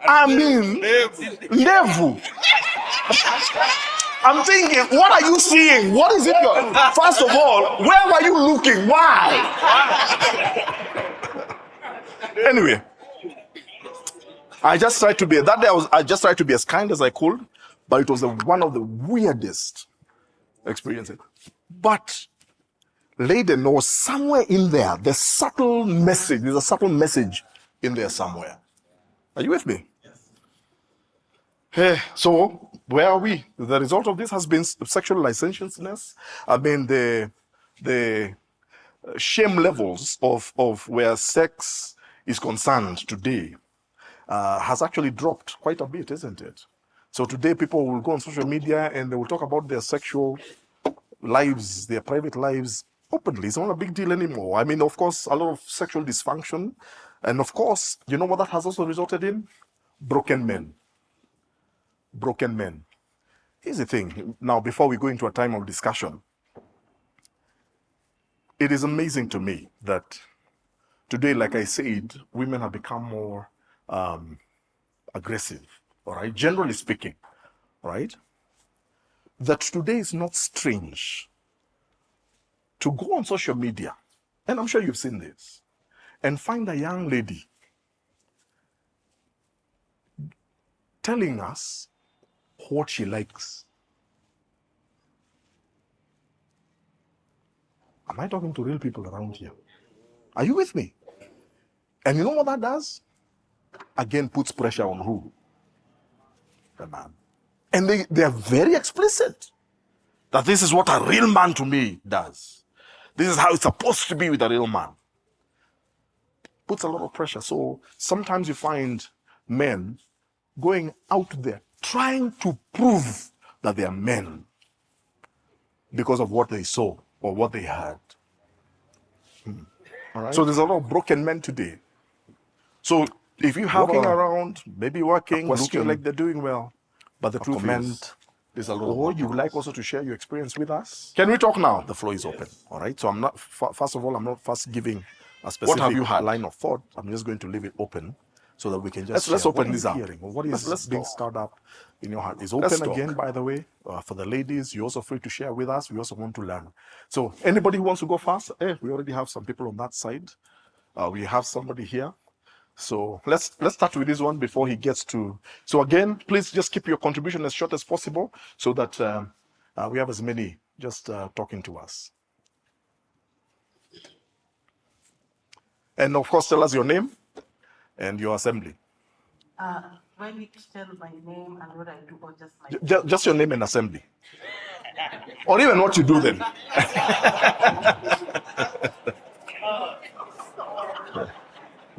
I mean, never. I'm thinking, what are you seeing? What is it? First of all, where were you looking? Why? Anyway, I just tried to be I just tried to be as kind as I could, but it was one of the weirdest experiences. But lady knows somewhere in there, there's a subtle message in there somewhere. Are you with me? Hey, so where are we? The result of this has been sexual licentiousness. I mean, the shame levels of where sex is concerned today has actually dropped quite a bit, isn't it? So today people will go on social media and they will talk about their sexual lives, their private lives openly. It's not a big deal anymore. I mean, of course, a lot of sexual dysfunction. And of course, you know what that has also resulted in? Broken men. Broken men. Here's the thing. Now, before we go into a time of discussion, it is amazing to me that today, like I said, women have become more aggressive, all right? Generally speaking, right? That today is not strange to go on social media, and I'm sure you've seen this, and find a young lady telling us what she likes. Am I talking to real people around here? Are you with me? And you know what that does? Again, puts pressure on who? The man. And they are very explicit that this is what a real man to me does. This is how it's supposed to be with a real man. Puts a lot of pressure. So sometimes you find men going out there trying to prove that they are men because of what they saw or what they heard. All right. So there's a lot of broken men today. So if you have walking around, maybe working, looking like they're doing well, but the truth is, there's a lot or you would like also to share your experience with us, can we talk now? The floor is open. All right. So I'm not, first of all, I'm not first giving a specific line of thought. I'm just going to leave it open so that we can just let's open this up. What is being stirred up in your heart? It's open again, by the way. For the ladies, you're also free to share with us. We also want to learn. So anybody who wants to go first? We already have some people on that side. We have somebody here. So let's start with this one before he gets to. So again, please just keep your contribution as short as possible so that we have as many just talking to us. And of course, tell us your name and your assembly. Do I need to tell my name and what I do, or just my just your name and assembly, or even what you do then?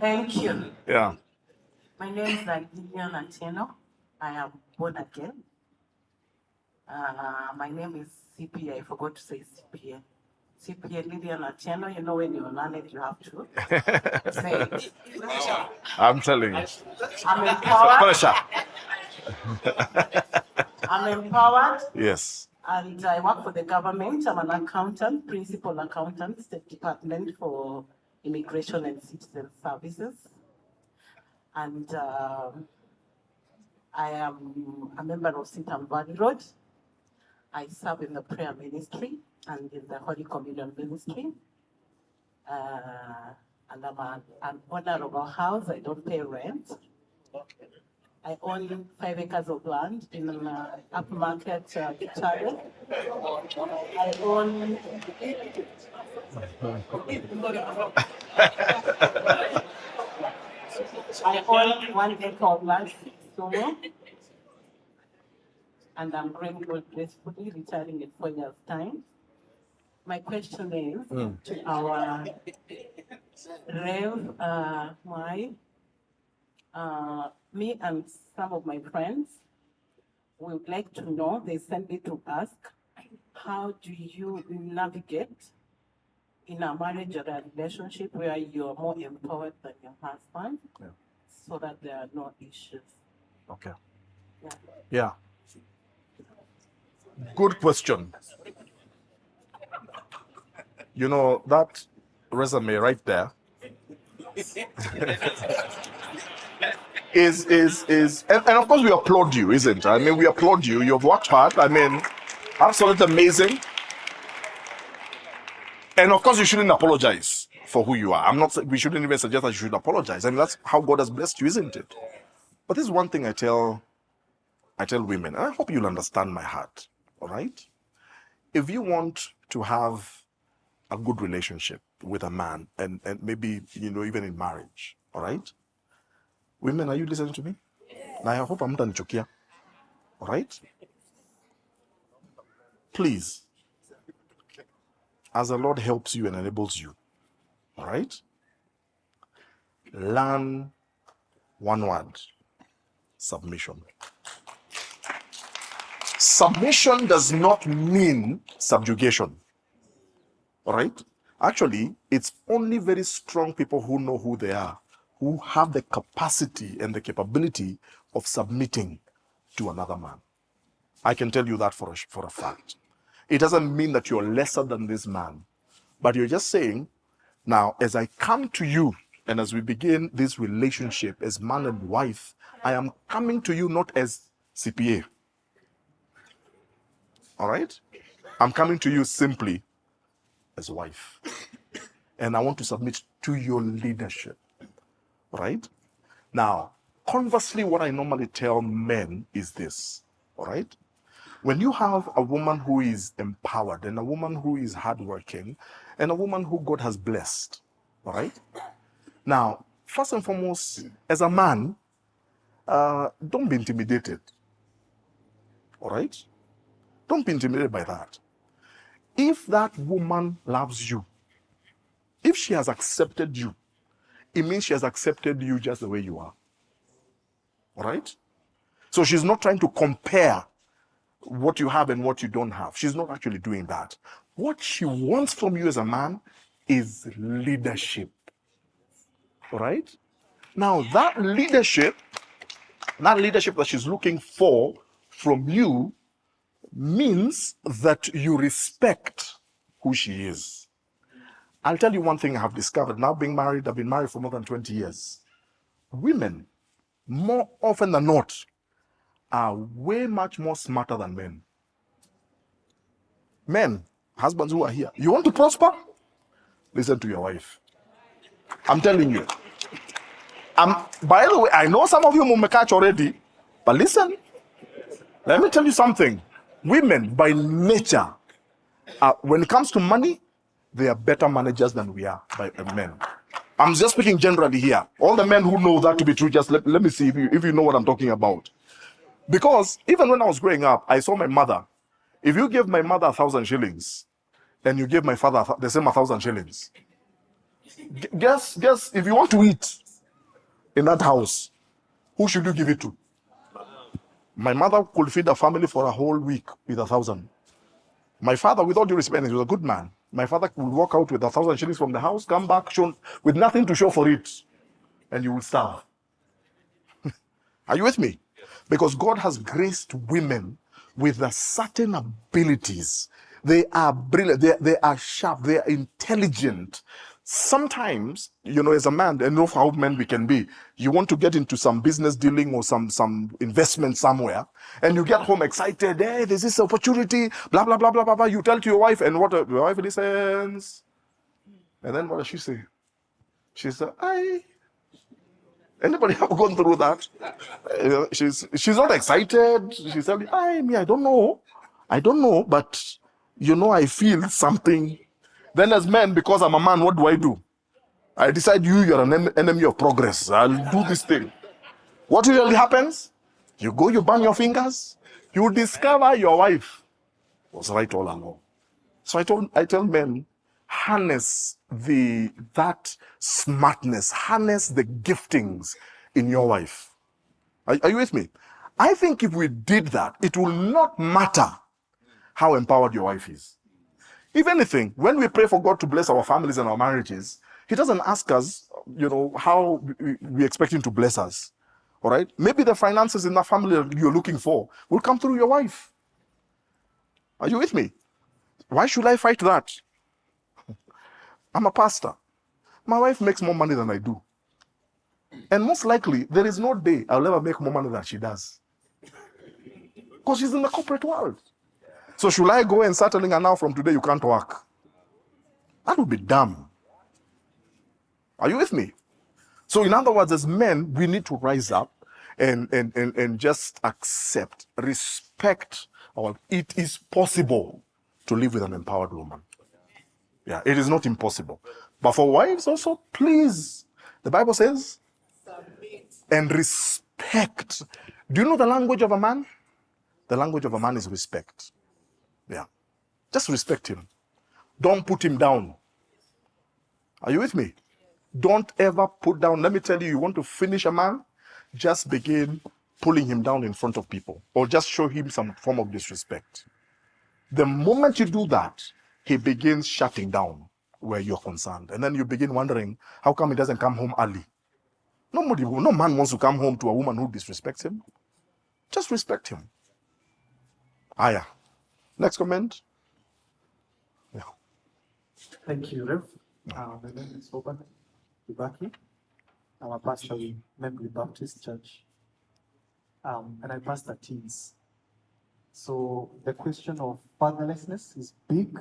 Thank you. Yeah. My name is Lilian Atieno. I am born again. My name is CPA. I forgot to say CPA. CPA Lilian Atieno. You know, when you're learning, you have to say it. I'm telling you. I'm empowered. Pressure. I'm empowered. Yes. And I work for the government. I'm an accountant, principal accountant, State Department for Immigration and Citizen Services. And I am a member of CITAM Fatherhood. I serve in the prayer ministry and in the Holy Communion ministry. And I'm an owner of a house. I don't pay rent. I own 5 acres of land in upmarket Victoria. I own I own 1 acre of land somewhere. And I'm going to gracefully retiring in 4 years' time. My question is to our Rev, me and some of my friends, we would like to know, they sent me to ask, how do you navigate in a marriage or a relationship where you're more empowered than your husband? Yeah. so that there are no issues. Okay. Yeah. Yeah. Good question. You know, that resume right there is and of course we applaud you, isn't it? I mean, we applaud you. You've worked hard. I mean, absolutely amazing. And of course, you shouldn't apologize for who you are. I'm not. We shouldn't even suggest that you should apologize. I mean, that's how God has blessed you, isn't it? But this is one thing I tell women, and I hope you'll understand my heart. All right. If you want to have a good relationship with a man, and maybe even in marriage, all right. Women, are you listening to me? Now I hope I'm done chokia. All right. Please, as the Lord helps you and enables you, all right, learn one word: submission. Submission does not mean subjugation. All right? Actually, it's only very strong people who know who they are, who have the capacity and the capability of submitting to another man. I can tell you that for a fact. It doesn't mean that you're lesser than this man, but you're just saying, now, as I come to you and as we begin this relationship as man and wife, I am coming to you not as CPA. All right? I'm coming to you simply as a wife. And I want to submit to your leadership. Right? Now, conversely, what I normally tell men is this. All right? When you have a woman who is empowered and a woman who is hardworking and a woman who God has blessed, all right? Now, first and foremost, as a man, don't be intimidated. All right? Don't be intimidated by that. If that woman loves you, if she has accepted you, it means she has accepted you just the way you are. All right? So she's not trying to compare what you have and what you don't have. She's not actually doing that. What she wants from you as a man is leadership. All right? Now, that leadership that she's looking for from you means that you respect who she is. I'll tell you one thing I have discovered. Now being married, I've been married for more than 20 years. Women, more often than not, are way much more smarter than men. Men, husbands who are here, you want to prosper? Listen to your wife. I'm telling you. By the way, I know some of you will catch already, but listen. Let me tell you something. Women, by nature, when it comes to money, they are better managers than we are by men. I'm just speaking generally here. All the men who know that to be true, just let me see if you know what I'm talking about. Because even when I was growing up, I saw my mother. If you give my mother 1,000 shillings, and you give my father the same 1,000 shillings, guess if you want to eat in that house, who should you give it to? My mother could feed a family for a whole week with 1,000. My father, with all due respect, he was a good man. My father would walk out with 1,000 shillings from the house, come back with nothing to show for it, and you will starve. Are you with me? Because God has graced women with a certain abilities. They are brilliant, they are sharp, they are intelligent. Sometimes, as a man, and know how men we can be, you want to get into some business dealing or some investment somewhere, and you get home excited, hey, there's this opportunity, blah, blah, blah, blah, blah, blah. You tell to your wife, and what your wife listens. And then what does she say? She says, anybody have gone through that? She's not excited. She's telling me, I don't know, but I feel something. Then as men, because I'm a man, what do? I decide you're an enemy of progress. I'll do this thing. What usually happens? You burn your fingers, you discover your wife was right all along. So I tell men, harness that smartness, harness the giftings in your wife. Are you with me? I think if we did that, it will not matter how empowered your wife is. If anything, when we pray for God to bless our families and our marriages, He doesn't ask us, how we expect him to bless us. All right? Maybe the finances in the family that you're looking for will come through your wife. Are you with me? Why should I fight that? I'm a pastor. My wife makes more money than I do. And most likely, there is no day I'll ever make more money than she does. Because she's in the corporate world. So should I go and start telling her now from today you can't work? That would be dumb. Are you with me? So in other words, as men, we need to rise up and just accept, respect, it is possible to live with an empowered woman. Yeah, it is not impossible. But for wives also, please, the Bible says, and respect. Do you know the language of a man? The language of a man is respect. Yeah. Just respect him. Don't put him down. Are you with me? Don't ever put down. Let me tell you, you want to finish a man, just begin pulling him down in front of people, or just show him some form of disrespect. The moment you do that, he begins shutting down where you're concerned. And then you begin wondering, how come he doesn't come home early? No man wants to come home to a woman who disrespects him. Just respect him. Aya. Next comment. Yeah. Thank you, Rev. My name is Oban Ibaki. I'm a pastor with Memory Baptist Church, and I pastor teens. So the question of fatherlessness is big,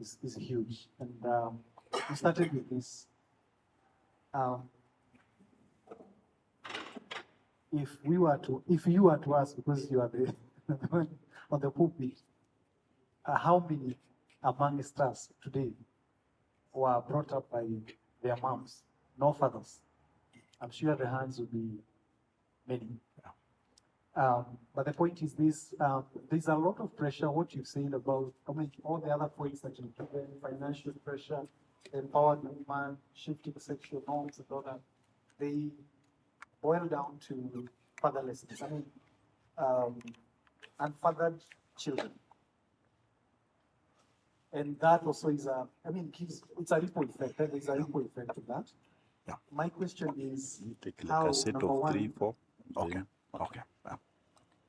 is huge, and we started with this. If you were to ask, because you are the on the pulpit, how many amongst us today were brought up by their moms, no fathers? I'm sure the hands will be many. But the point is this, there's a lot of pressure, what you've said about, all the other points that you've given, financial pressure, empowered woman, shifting sexual norms and all that, they boil down to fatherlessness. Unfathered children. And that also is it's a ripple effect. There's a ripple effect to that. Yeah. My question is, Take like how, a set number of one, 3, 4. Okay.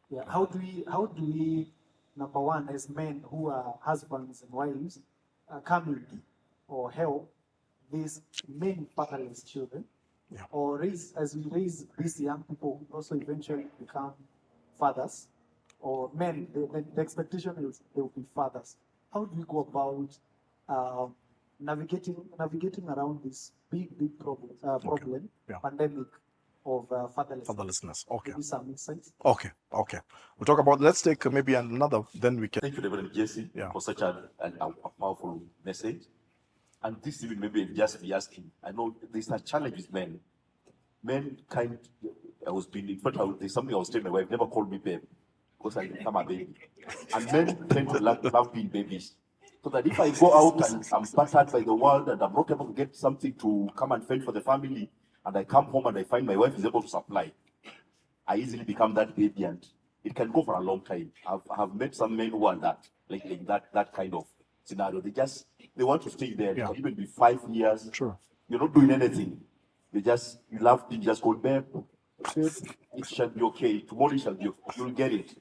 yeah, how do we, number one, as men who are husbands and wives, come in or help these men fatherless children, Yeah. or as we raise these young people who also eventually become fathers, or men, the expectation is they will be fathers. How do we go about navigating around this big problem, Yeah. pandemic of Fatherlessness. Okay. Maybe some insights. Okay. We'll talk about, let's take maybe another, then we can. Thank you, Reverend Jesse, Yeah. for such a powerful message. And this even maybe just be asking. I know there's a challenge with men. Men there's something I was telling my wife, never call me babe, because I become a baby. And men tend to love being babies. So that if I go out and I'm battered by the world and I'm not able to get something to come and fend for the family, and I come home and I find my wife is able to supply, I easily become that baby, and it can go for a long time. I've met some men who are that kind of scenario. They want to stay there. Yeah. It can even be 5 years. Sure. You're not doing anything. You love him, just call babe. It shall be okay. Tomorrow it shall be okay. You'll get it.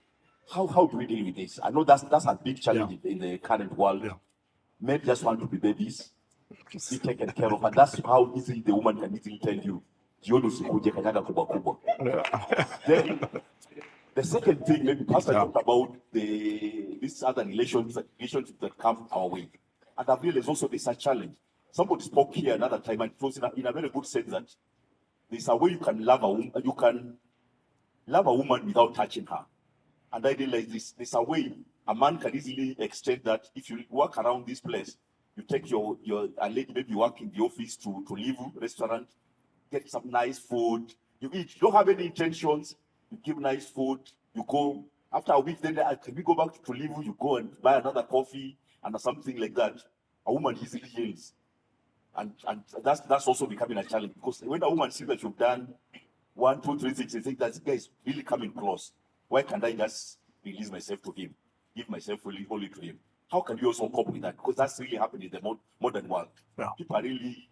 How do we deal with this? I know that's a big challenge in the current world. Yeah. Men just want to be babies, be taken care of, and that's how easily the woman can easily tell you. Then the second thing, maybe Pastor talked about these other relationships that come our way. And I realized also there's a challenge. Somebody spoke here another time, and it was in a very good sense that there's a way you can love a woman. You can love a woman without touching her. And I realized there's a way a man can easily extend that. If you walk around this place, you take a lady, maybe you work in the office to leave restaurant, get some nice food, you eat. You don't have any intentions, you give nice food, you go. After a week, then can we go back to Livu? You go and buy another coffee and something like that. A woman easily yields. And that's also becoming a challenge, because when a woman sees that you've done 1, 2, 3 things, they think that guy is really coming close. Why can't I just release myself to him, give myself fully to him? How can you also cope with that? Because that's really happening in the modern world. Yeah. People are really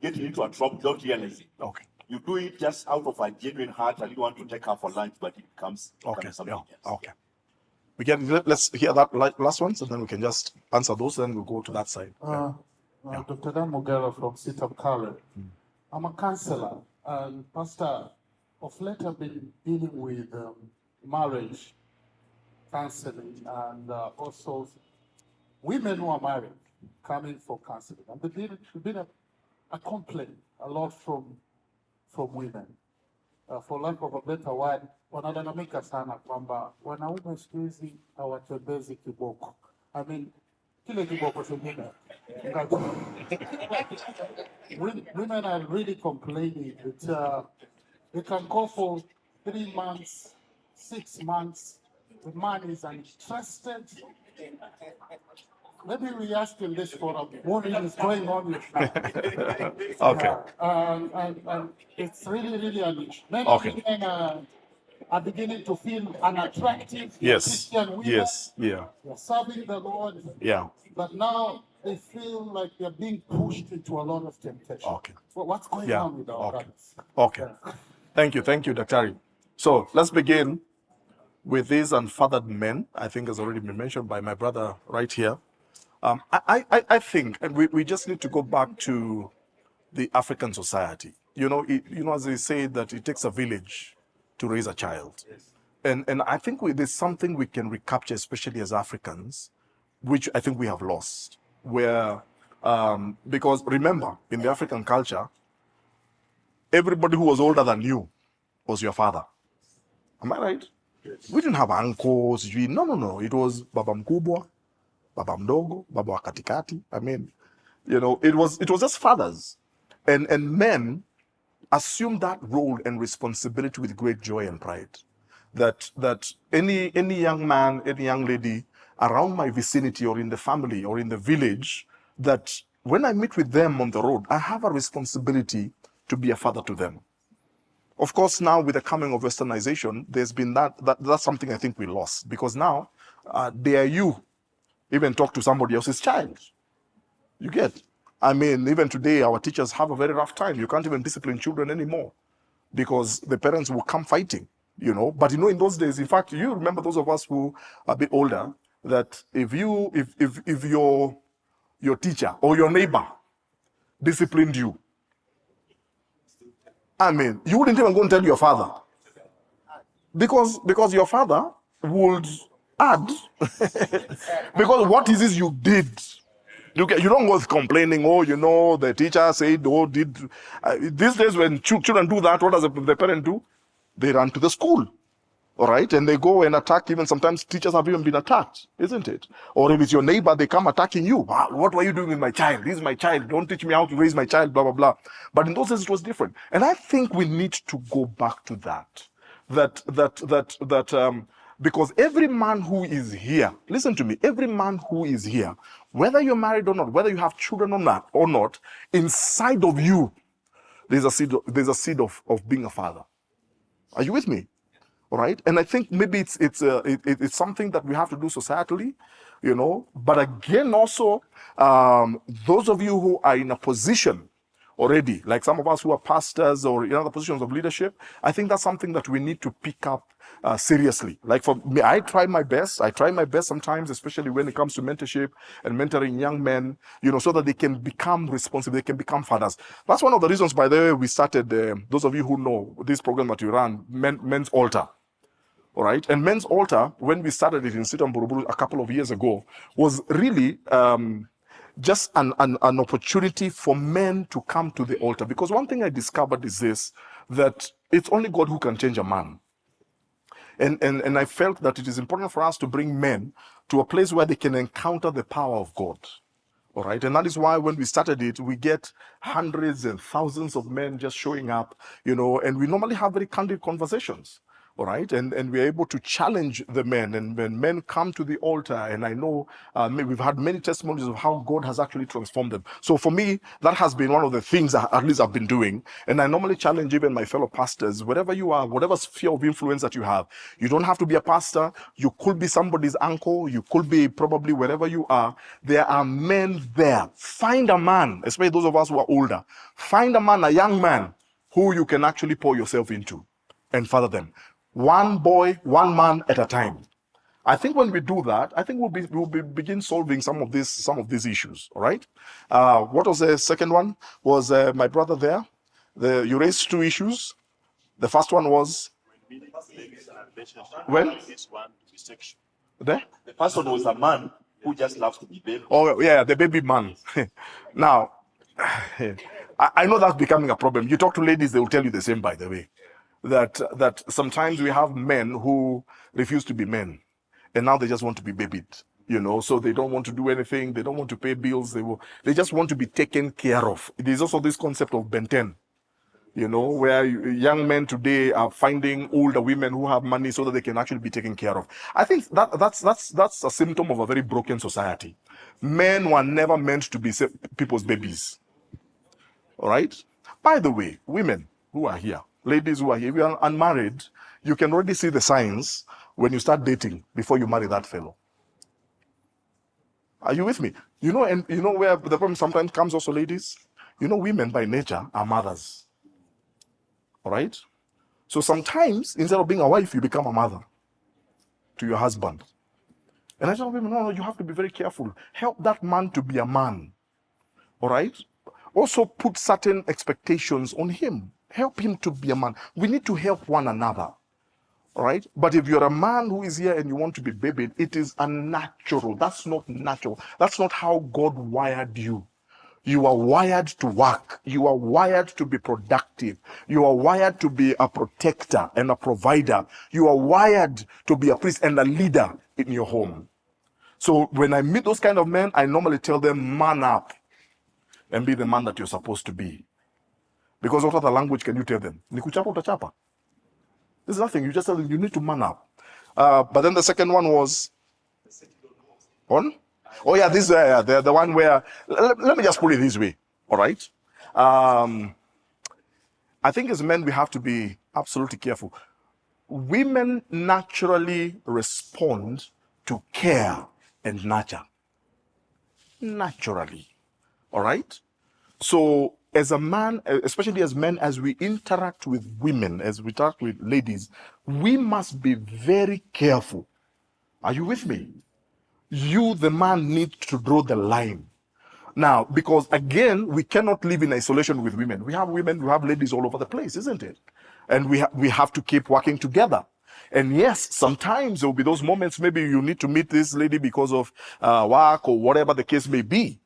getting into a trouble without realizing. Okay. You do it just out of a genuine heart and you want to take her for lunch, but it becomes Okay. something Yeah. else. Okay. We can let's hear that last one, so then we can just answer those. Then we'll go to that side. Yeah. Dr. Dan Mogera from CITAM College. I'm a counselor, and Pastor, of late I've been dealing with marriage counseling and also women who are married coming for counseling. And there's been a complaint a lot from women. For lack of a better word, wanalalamika sana kwamba wanaume siku hizi hawatembezi kiboko. I mean, kile kiboko chengine. Women are really complaining that they can go for 3 months, 6 months. The man is uninterested. Maybe we ask in this forum what is going on with that. Okay. And it's really, really unusual. Many Okay. women are beginning to feel unattractive. Yes. Christian women. Yes. Yeah. They're serving the Lord. Yeah. But now they feel like they're being pushed into a lot of temptation. Okay. Well, what's going Yeah. on with our Okay. brothers? Okay. Thank you, Daktari. So let's begin with these unfathered men. I think has already been mentioned by my brother right here. I think, and we just need to go back to the African society. As they say that it takes a village to raise a child. And I think there's something we can recapture, especially as Africans, which I think we have lost. Where, because remember, in the African culture, everybody who was older than you was your father. Am I right? We didn't have uncles. No. It was baba mkubwa, baba mdogo, baba wa katikati. I mean, it was just fathers. And men assume that role and responsibility with great joy and pride. That any young man, any young lady around my vicinity or in the family or in the village, that when I meet with them on the road, I have a responsibility to be a father to them. Of course, now with the coming of westernization, there's been that's something I think we lost, because now dare you even talk to somebody else's child. You get? I mean, even today, our teachers have a very rough time. You can't even discipline children anymore because the parents will come fighting, But in those days, in fact, you remember, those of us who are a bit older, that if your teacher or your neighbor disciplined you, I mean, you wouldn't even go and tell your father, because your father would add because what is this you did? You don't go complaining, the teacher said, did. These days when children do that, what does the parent do? They run to the school, all right? And they go and attack. Even sometimes teachers have even been attacked, isn't it? Or if it's your neighbor, they come attacking you. What were you doing with my child? This is my child. Don't teach me how to raise my child, blah, blah, blah. But in those days, it was different. And I think we need to go back to that. Because every man who is here, listen to me, every man who is here, whether you're married or not, whether you have children or not, inside of you, there's a seed of being a father. Are you with me? All right. And I think maybe it's something that we have to do societally, But again, also, those of you who are in a position already, like some of us who are pastors or in other positions of leadership, I think that's something that we need to pick up seriously. Like for me, I try my best sometimes, especially when it comes to mentorship and mentoring young men, so that they can become responsible, they can become fathers. That's one of the reasons, by the way, we started, those of you who know this program that we run, Men's Altar. All right. And Men's Altar, when we started it in CITAM Buruburu a couple of years ago, was really just an opportunity for men to come to the altar. Because one thing I discovered is this, that it's only God who can change a man. And I felt that it is important for us to bring men to a place where they can encounter the power of God. All right. And that is why when we started it, we get hundreds and thousands of men just showing up, and we normally have very candid conversations. All right, and we're able to challenge the men, and when men come to the altar, and I know we've had many testimonies of how God has actually transformed them. So for me, that has been one of the things that at least I've been doing, and I normally challenge even my fellow pastors, wherever you are, whatever sphere of influence that you have, you don't have to be a pastor, you could be somebody's uncle, you could be probably wherever you are, there are men there. Find a man, especially those of us who are older, find a man, a young man, who you can actually pour yourself into and father them. One boy, one man at a time. I think when we do that, I think we'll begin solving some of these issues. All right. What was the second one? Was my brother there? You raised two issues. The first one was when there. The first one was a man who just loves to be baby. Oh yeah, the baby man. Now, I know that's becoming a problem. You talk to ladies, they will tell you the same. By the way. That sometimes we have men who refuse to be men, and now they just want to be babied, so they don't want to do anything, they don't want to pay bills, they just want to be taken care of. There's also this concept of Benten, where young men today are finding older women who have money so that they can actually be taken care of. I think that's a symptom of a very broken society. Men were never meant to be people's babies. All right? By the way, women who are here, ladies who are here, if you are unmarried, you can already see the signs when you start dating before you marry that fellow. Are you with me? And where the problem sometimes comes also, ladies? Women by nature are mothers. All right? So sometimes, instead of being a wife, you become a mother to your husband. And I tell women, no, you have to be very careful. Help that man to be a man. All right? Also put certain expectations on him. Help him to be a man. We need to help one another. All right? But if you're a man who is here and you want to be babied, it is unnatural. That's not natural. That's not how God wired you. You are wired to work. You are wired to be productive. You are wired to be a protector and a provider. You are wired to be a priest and a leader in your home. So when I meet those kind of men, I normally tell them, man up and be the man that you're supposed to be. Because what other language can you tell them? Nikuchapa utachapa. There's nothing. You just tell them you need to man up. But then the second one was on. Oh yeah, this the one where let me just put it this way. All right. I think as men we have to be absolutely careful. Women naturally respond to care and nurture. Naturally. All right. So as a man, especially as men, as we interact with women, as we interact with ladies, we must be very careful. Are you with me? You, the man, need to draw the line. Now, because again, we cannot live in isolation with women. We have women, we have ladies all over the place, isn't it? And we have to keep working together. And yes, sometimes there will be those moments, maybe you need to meet this lady because of work or whatever the case may be.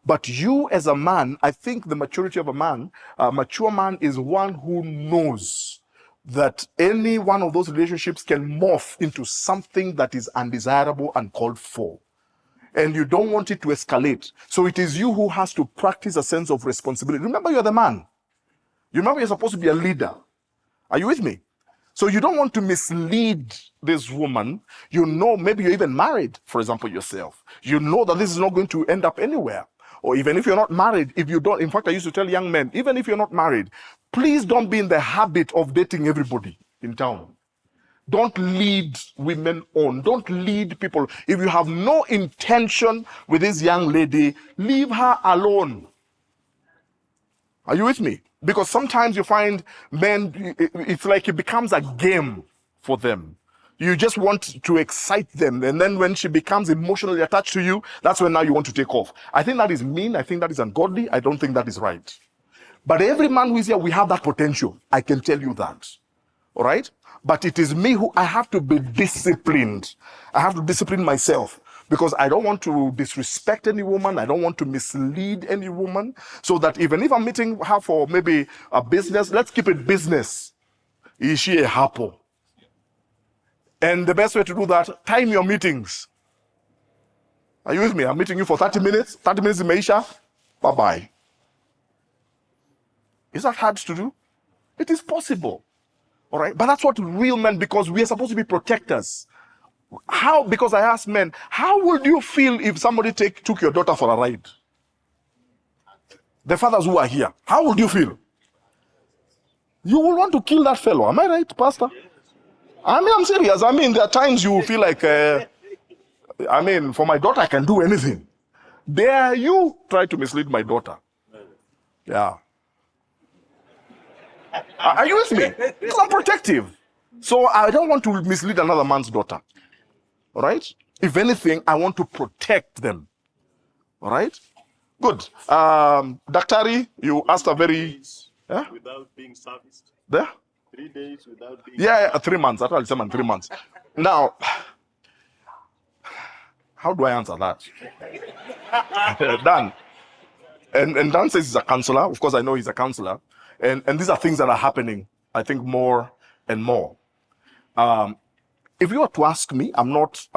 But you as a man, I think the maturity of a mature man is one who knows that any one of those relationships can morph into something that is undesirable and called for. And you don't want it to escalate. So it is you who has to practice a sense of responsibility. Remember, you're the man. You remember you're supposed to be a leader. Are you with me? So you don't want to mislead this woman. Maybe you're even married, for example, yourself. You know that this is not going to end up anywhere. Or even if you're not married, in fact, I used to tell young men, even if you're not married, please don't be in the habit of dating everybody in town. Don't lead women on. Don't lead people. If you have no intention with this young lady, leave her alone. Are you with me? Because sometimes you find men, it's like it becomes a game for them. You just want to excite them. And then when she becomes emotionally attached to you, that's when now you want to take off. I think that is mean. I think that is ungodly. I don't think that is right. But every man who is here, we have that potential. I can tell you that. All right? But it is me who I have to be disciplined. I have to discipline myself because I don't want to disrespect any woman. I don't want to mislead any woman. So that even if I'm meeting her for maybe a business, let's keep it business. Is she a hapo? And the best way to do that, time your meetings. Are you with me? I'm meeting you for 30 minutes. 30 minutes in Maisha. Bye-bye. Is that hard to do? It is possible. All right? But that's what real men, because we are supposed to be protectors. How? Because I asked men, how would you feel if somebody took your daughter for a ride? The fathers who are here, how would you feel? You will want to kill that fellow. Am I right, Pastor? I mean, I'm serious. I mean, there are times you will feel like, I mean, for my daughter, I can do anything. There you try to mislead my daughter. Yeah. Are you with me? Because I'm protective. So I don't want to mislead another man's daughter. All right? If anything, I want to protect them. All right? Good. Daktari, you asked a very... Yeah? Without being serviced. There? 3 days without being... Yeah, 3 months. I told you 3 months. Now, how do I answer that? Dan. And Dan says he's a counselor. Of course, I know he's a counselor. And these are things that are happening, I think, more and more. If you were to ask me, I'm not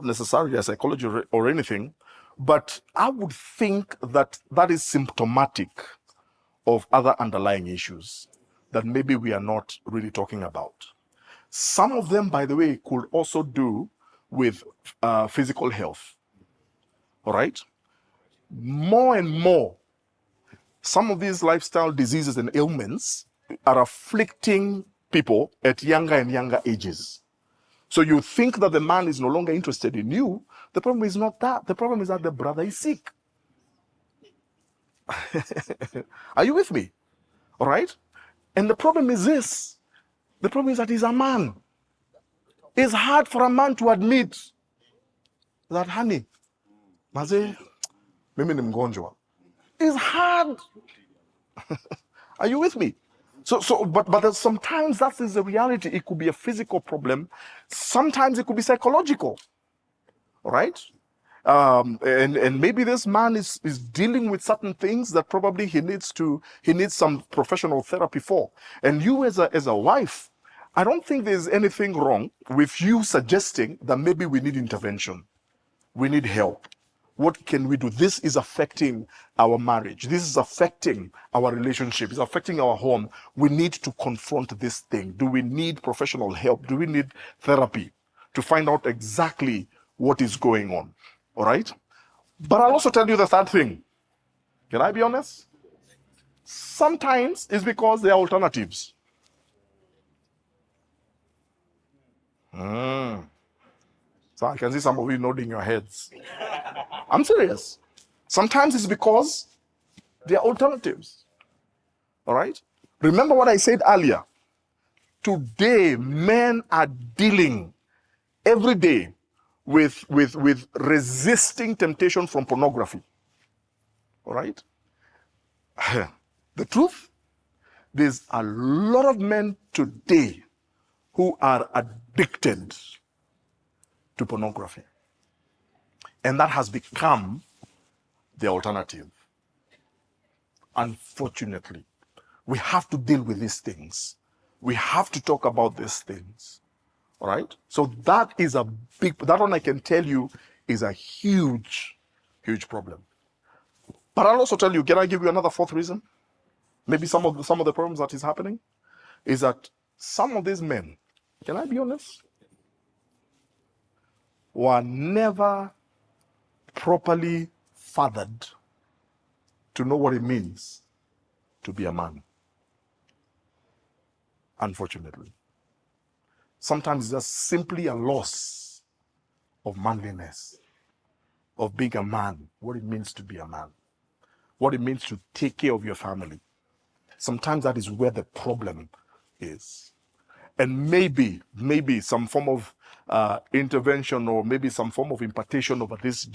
necessarily a psychologist or anything, but I would think that that is symptomatic of other underlying issues that maybe we are not really talking about. Some of them, by the way, could also do with physical health. All right? More and more, some of these lifestyle diseases and ailments are afflicting people at younger and younger ages. So you think that the man is no longer interested in you. The problem is not that. The problem is that the brother is sick. Are you with me? All right? And the problem is this. The problem is that he's a man. It's hard for a man to admit that, honey, maze, mimi ni mgonjwa. It's hard. Are you with me? But sometimes that is the reality. It could be a physical problem. Sometimes it could be psychological. All right? And maybe this man is dealing with certain things that probably he needs some professional therapy for. And you as a wife, I don't think there's anything wrong with you suggesting that maybe we need intervention. We need help. What can we do? This is affecting our marriage. This is affecting our relationship. It's affecting our home. We need to confront this thing. Do we need professional help? Do we need therapy to find out exactly what is going on? All right? But I'll also tell you the third thing. Can I be honest? Sometimes it's because there are alternatives. So I can see some of you nodding your heads. I'm serious. Sometimes it's because there are alternatives. All right? Remember what I said earlier. Today, men are dealing every day with resisting temptation from pornography. All right? The truth, there's a lot of men today who are addicted to pornography. And that has become the alternative. Unfortunately, we have to deal with these things. We have to talk about these things. All right? So that one I can tell you is a huge, huge problem. But I'll also tell you, can I give you another fourth reason? Maybe some of the problems that is happening is that some of these men, can I be honest, were never properly fathered to know what it means to be a man. Unfortunately. Sometimes it's just simply a loss of manliness, of being a man, what it means to be a man, what it means to take care of your family. Sometimes that is where the problem is. And maybe some form of intervention or maybe some form of impartation over this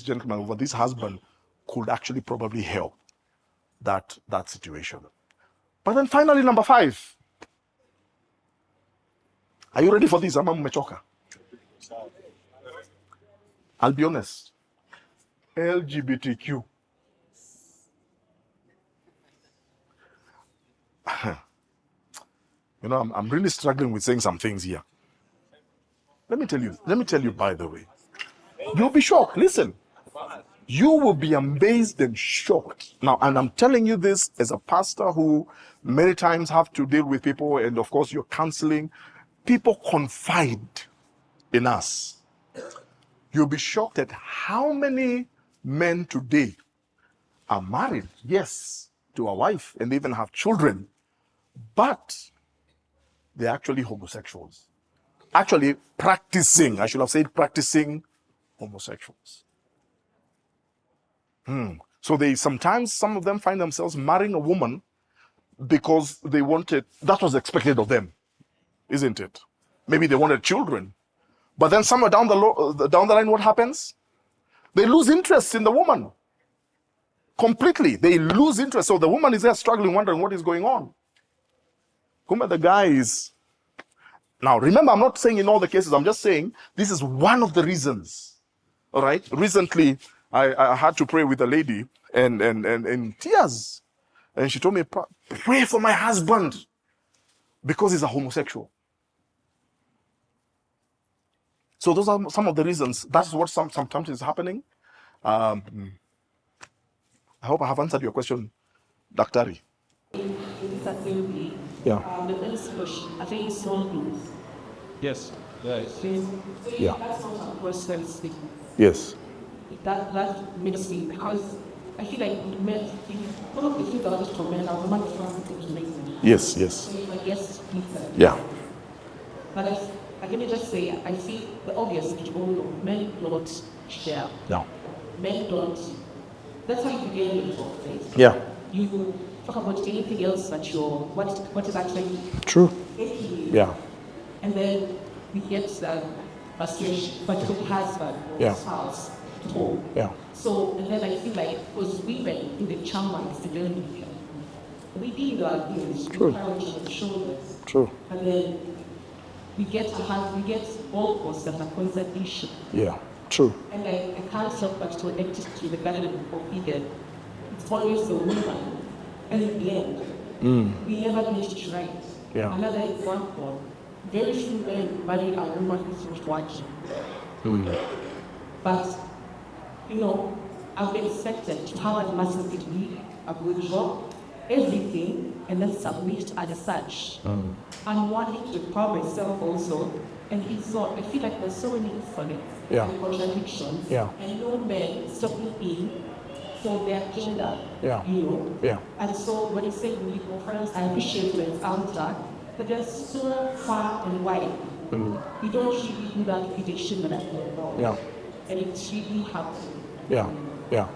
gentleman, over this husband, could actually probably help that situation. But then finally, number 5. Are you ready for this? Ama mmechoka? I'll be honest. LGBTQ. You know, I'm really struggling with saying some things here. Let me tell you, by the way. You'll be shocked. Listen. You will be amazed and shocked. Now, and I'm telling you this as a pastor who many times have to deal with people, and of course, you're counseling. People confide in us. You'll be shocked at how many men today are married, yes, to a wife, and they even have children, but they're actually homosexuals. Actually practicing, I should have said practicing homosexuals. So sometimes some of them find themselves marrying a woman because they wanted, that was expected of them, isn't it? Maybe they wanted children. But then somewhere down the line, what happens? They lose interest in the woman. Completely. They lose interest. So the woman is there struggling, wondering what is going on. Kumba, the guy is... Now, remember, I'm not saying in all the cases. I'm just saying this is one of the reasons. All right? Recently, I had to pray with a lady and in tears. And she told me, pray for my husband because he's a homosexual. So those are some of the reasons. That's what sometimes is happening. I hope I have answered your question, Daktari. Yeah. The next question, I think it's all Yes. Yes. Yeah. that's not a question speaking. Yes. That makes me, because I feel like men, one of the things that I just for men are women from things like Yes. Yes. so I guess Yeah. but let me just say, I see the obvious, which all know, men don't share. Yeah. Men don't. That's how you begin with talk, right? Yeah. You talk about anything else that what is actually True. making you. Yeah. And then we get the frustration, but your husband or Yeah. spouse at home. Yeah. So, and then I feel like, because women in the trauma is the learning, we did our things, we True. carry on the shoulders. True. And then we get all costs as a constant issue. Yeah. True. And I can't help but to empty to the garden of Eden. It's always the woman. And in the end, we never managed to right. Yeah. Another example, very few men marry a woman who's not watching. But, I've been expected to have a massive degree, a good job, everything, and then submit as such. And wanting to empower myself also. And it's not, I feel like there's so many infinite contradictions. Yeah. And no men stepping in for their gender. Yeah. Yeah. And so when you say we conference, I appreciate your answer, but they're so far and wide. We don't really do that prediction when I know. Yeah. And it's really happening. Yeah. Yeah.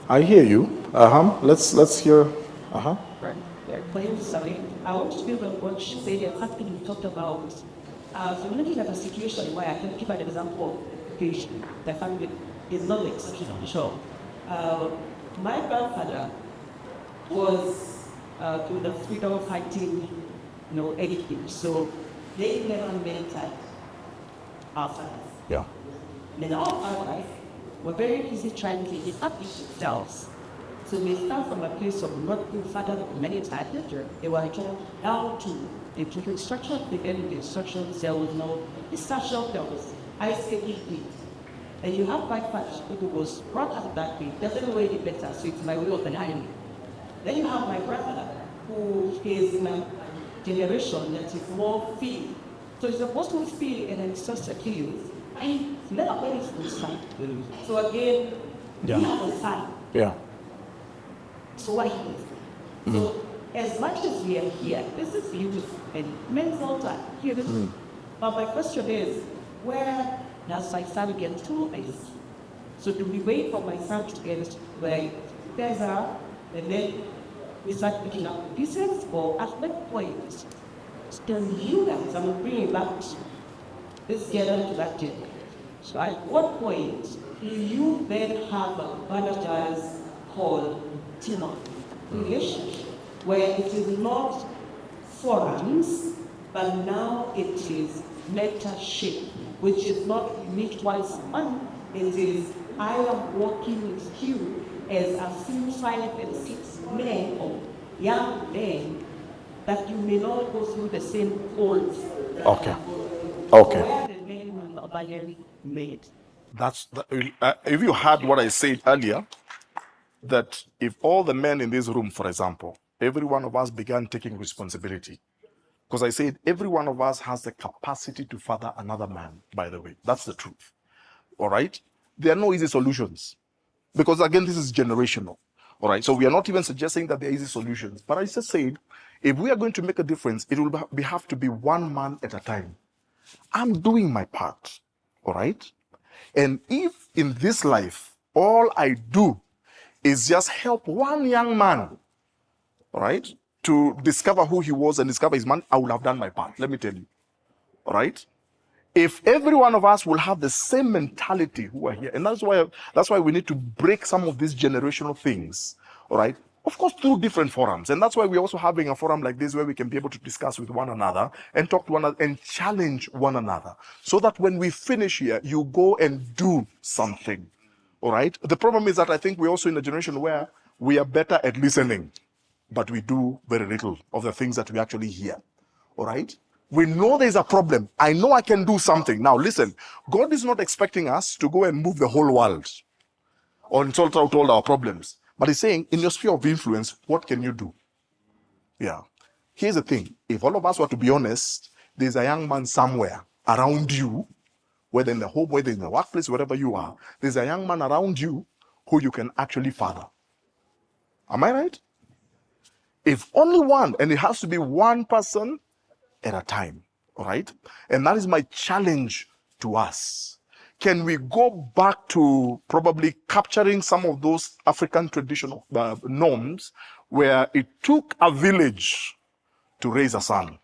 I hear you. Let's hear. Right. Sorry. I want to build on what she said, and something you talked about. So we're looking at a situation where I can give an example of the family is not the exception, I'm sure. My grandfather was to the freedom fighting, anything. So they never mentored our fathers. Yeah. Then our fathers were very busy trying to establish themselves. So they start from a place of not being fathered many times. They were down to the instruction, the instructions, there was no instruction, there was ICEP. And you have five parts who was brought up that way, doesn't know any better, so it's my way of denying. Then you have my brother, who is in a generation that is more free. So it's supposed to feel and then it's just a kill. And never very full sign. So again, we have a sign. Yeah. So what is? So as much as we are here, this is youth and men's altar here. But my question is, where does my son get to is? So do we wait for my son to get where there's a, and then we start picking up pieces, or at what point still you guys, I'm bringing back this gender to that gender. So at what point do you then have a standardized called relationship, where it is not forums, but now it is mentorship, which is not unique twice a month. It is I am working with you as a few 5 and 6 men or young men that you may not go through the same goals. Okay. Okay. Where the men were binary made. If you heard what I said earlier, that if all the men in this room, for example, every one of us began taking responsibility, because I said every one of us has the capacity to father another man, by the way. That's the truth. All right? There are no easy solutions, because again, this is generational. All right? So we are not even suggesting that there are easy solutions. But I just said, if we are going to make a difference, it will have to be one man at a time. I'm doing my part. All right? And if in this life, all I do is just help one young man, all right, to discover who he was and discover his man, I will have done my part. Let me tell you. All right? If every one of us will have the same mentality who are here, and that's why we need to break some of these generational things, all right? Of course, through different forums. And that's why we're also having a forum like this where we can be able to discuss with one another and talk to one another and challenge one another. So that when we finish here, you go and do something. All right? The problem is that I think we're also in a generation where we are better at listening, but we do very little of the things that we actually hear. All right? We know there's a problem. I know I can do something. Now, listen, God is not expecting us to go and move the whole world or sort out all our problems. But He's saying, in your sphere of influence, what can you do? Yeah. Here's the thing. If all of us were to be honest, there's a young man somewhere around you, whether in the home, whether in the workplace, wherever you are, there's a young man around you who you can actually father. Am I right? If only one, and it has to be one person at a time, all right? And that is my challenge to us. Can we go back to probably capturing some of those African traditional norms where it took a village to raise a son?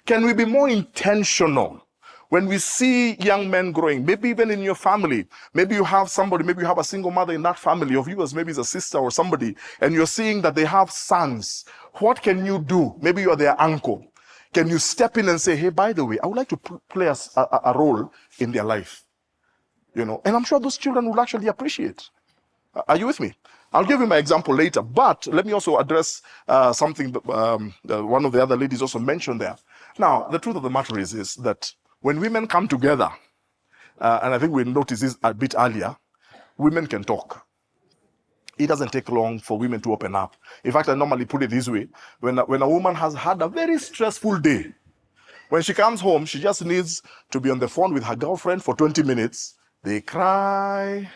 Can we be more intentional when we see young men growing, maybe even in your family? Maybe you have somebody, maybe you have a single mother in that family of yours, maybe it's a sister or somebody, and you're seeing that they have sons. What can you do? Maybe you're their uncle. Can you step in and say, hey, by the way, I would like to play a role in their life? You know, and I'm sure those children will actually appreciate. Are you with me? I'll give you my example later, but let me also address something that one of the other ladies also mentioned there. Now, the truth of the matter is that when women come together, and I think we noticed this a bit earlier, women can talk. It doesn't take long for women to open up. In fact, I normally put it this way. When a woman has had a very stressful day, when she comes home, she just needs to be on the phone with her girlfriend for 20 minutes. They cry.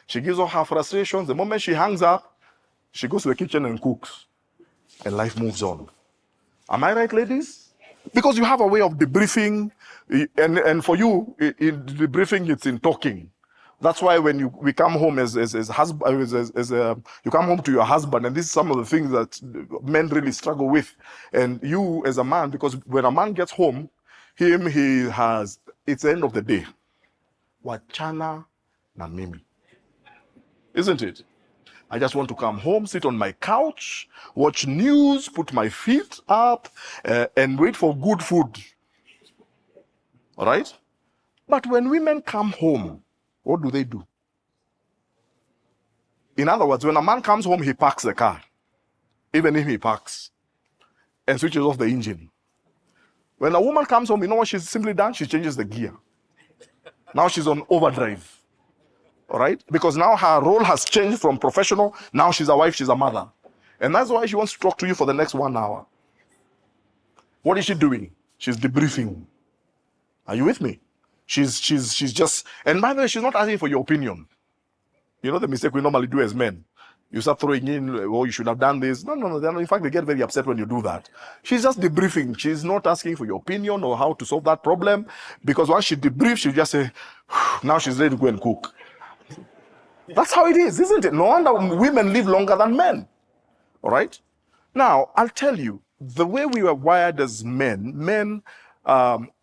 She gives all her frustrations. The moment she hangs up, she goes to the kitchen and cooks. And life moves on. Am I right, ladies? Because you have a way of debriefing. And for you, in debriefing, it's in talking. That's why when we come home as husband, you come home to your husband, and this is some of the things that men really struggle with. And you as a man, because when a man gets home, it's the end of the day. Wachana na mimi. Isn't it? I just want to come home, sit on my couch, watch news, put my feet up, and wait for good food. All right? But when women come home, what do? In other words, when a man comes home, he parks the car. Even if he parks and switches off the engine. When a woman comes home, you know what she's simply done? She changes the gear. Now she's on overdrive. All right? Because now her role has changed from professional. Now she's a wife, she's a mother. And that's why she wants to talk to you for the next 1 hour. What is she doing? She's debriefing. Are you with me? She's just, and by the way, she's not asking for your opinion. You know the mistake we normally do as men. You start throwing in, oh, you should have done this. No. In fact, they get very upset when you do that. She's just debriefing. She's not asking for your opinion or how to solve that problem. Because once she debriefs, she'll just say, now she's ready to go and cook. That's how it is, isn't it? No wonder women live longer than men. All right? Now, I'll tell you, the way we were wired as men,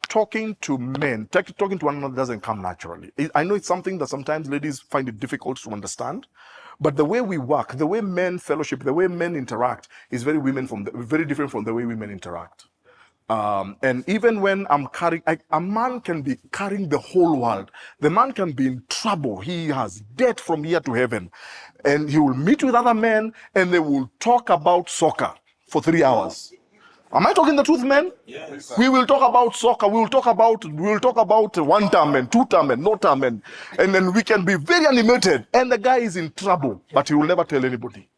talking to men, talking to one another doesn't come naturally. I know it's something that sometimes ladies find it difficult to understand, but the way we work, the way men fellowship, the way men interact is very different from the way women interact. And even when I'm carrying, a man can be carrying the whole world. The man can be in trouble. He has debt from here to heaven. And he will meet with other men and they will talk about soccer for 3 hours. Am I talking the truth, men? Yes. We will talk about soccer. We will talk about one term and two term and no term, and then we can be very animated. And the guy is in trouble, but he will never tell anybody.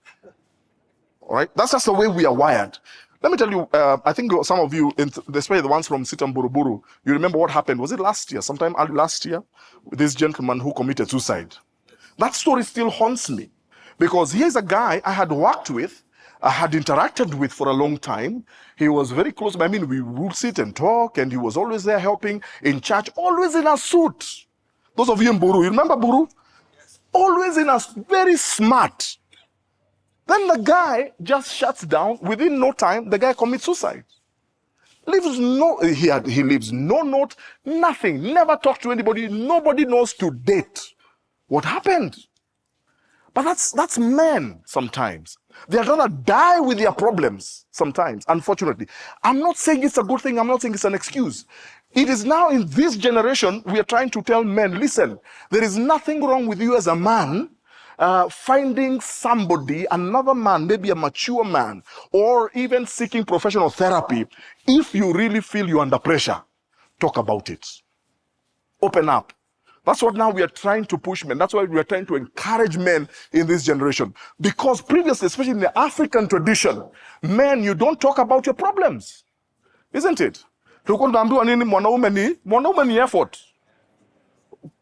All right, that's just the way we are wired. Let me tell you. I think some of you, especially the ones from CITAM Buruburu, you remember what happened? Was it last year? Sometime early last year, this gentleman who committed suicide. That story still haunts me, because here's a guy I had worked with, I had interacted with for a long time. He was very close. I mean, we would sit and talk, and he was always there helping in church, always in a suit. Those of you in Buru, you remember Buru? Always in a very smart. Then the guy just shuts down. Within no time, the guy commits suicide. He leaves no note, nothing, never talked to anybody. Nobody knows to date what happened. But that's men sometimes. They're gonna die with their problems sometimes, unfortunately. I'm not saying it's a good thing, I'm not saying it's an excuse. It is now in this generation, we are trying to tell men, listen, there is nothing wrong with you as a man finding somebody, another man, maybe a mature man, or even seeking professional therapy. If you really feel you're under pressure, talk about it. Open up. That's what now we are trying to push men. That's why we are trying to encourage men in this generation. Because previously, especially in the African tradition, men, you don't talk about your problems. Isn't it? Mwanaume ni effort.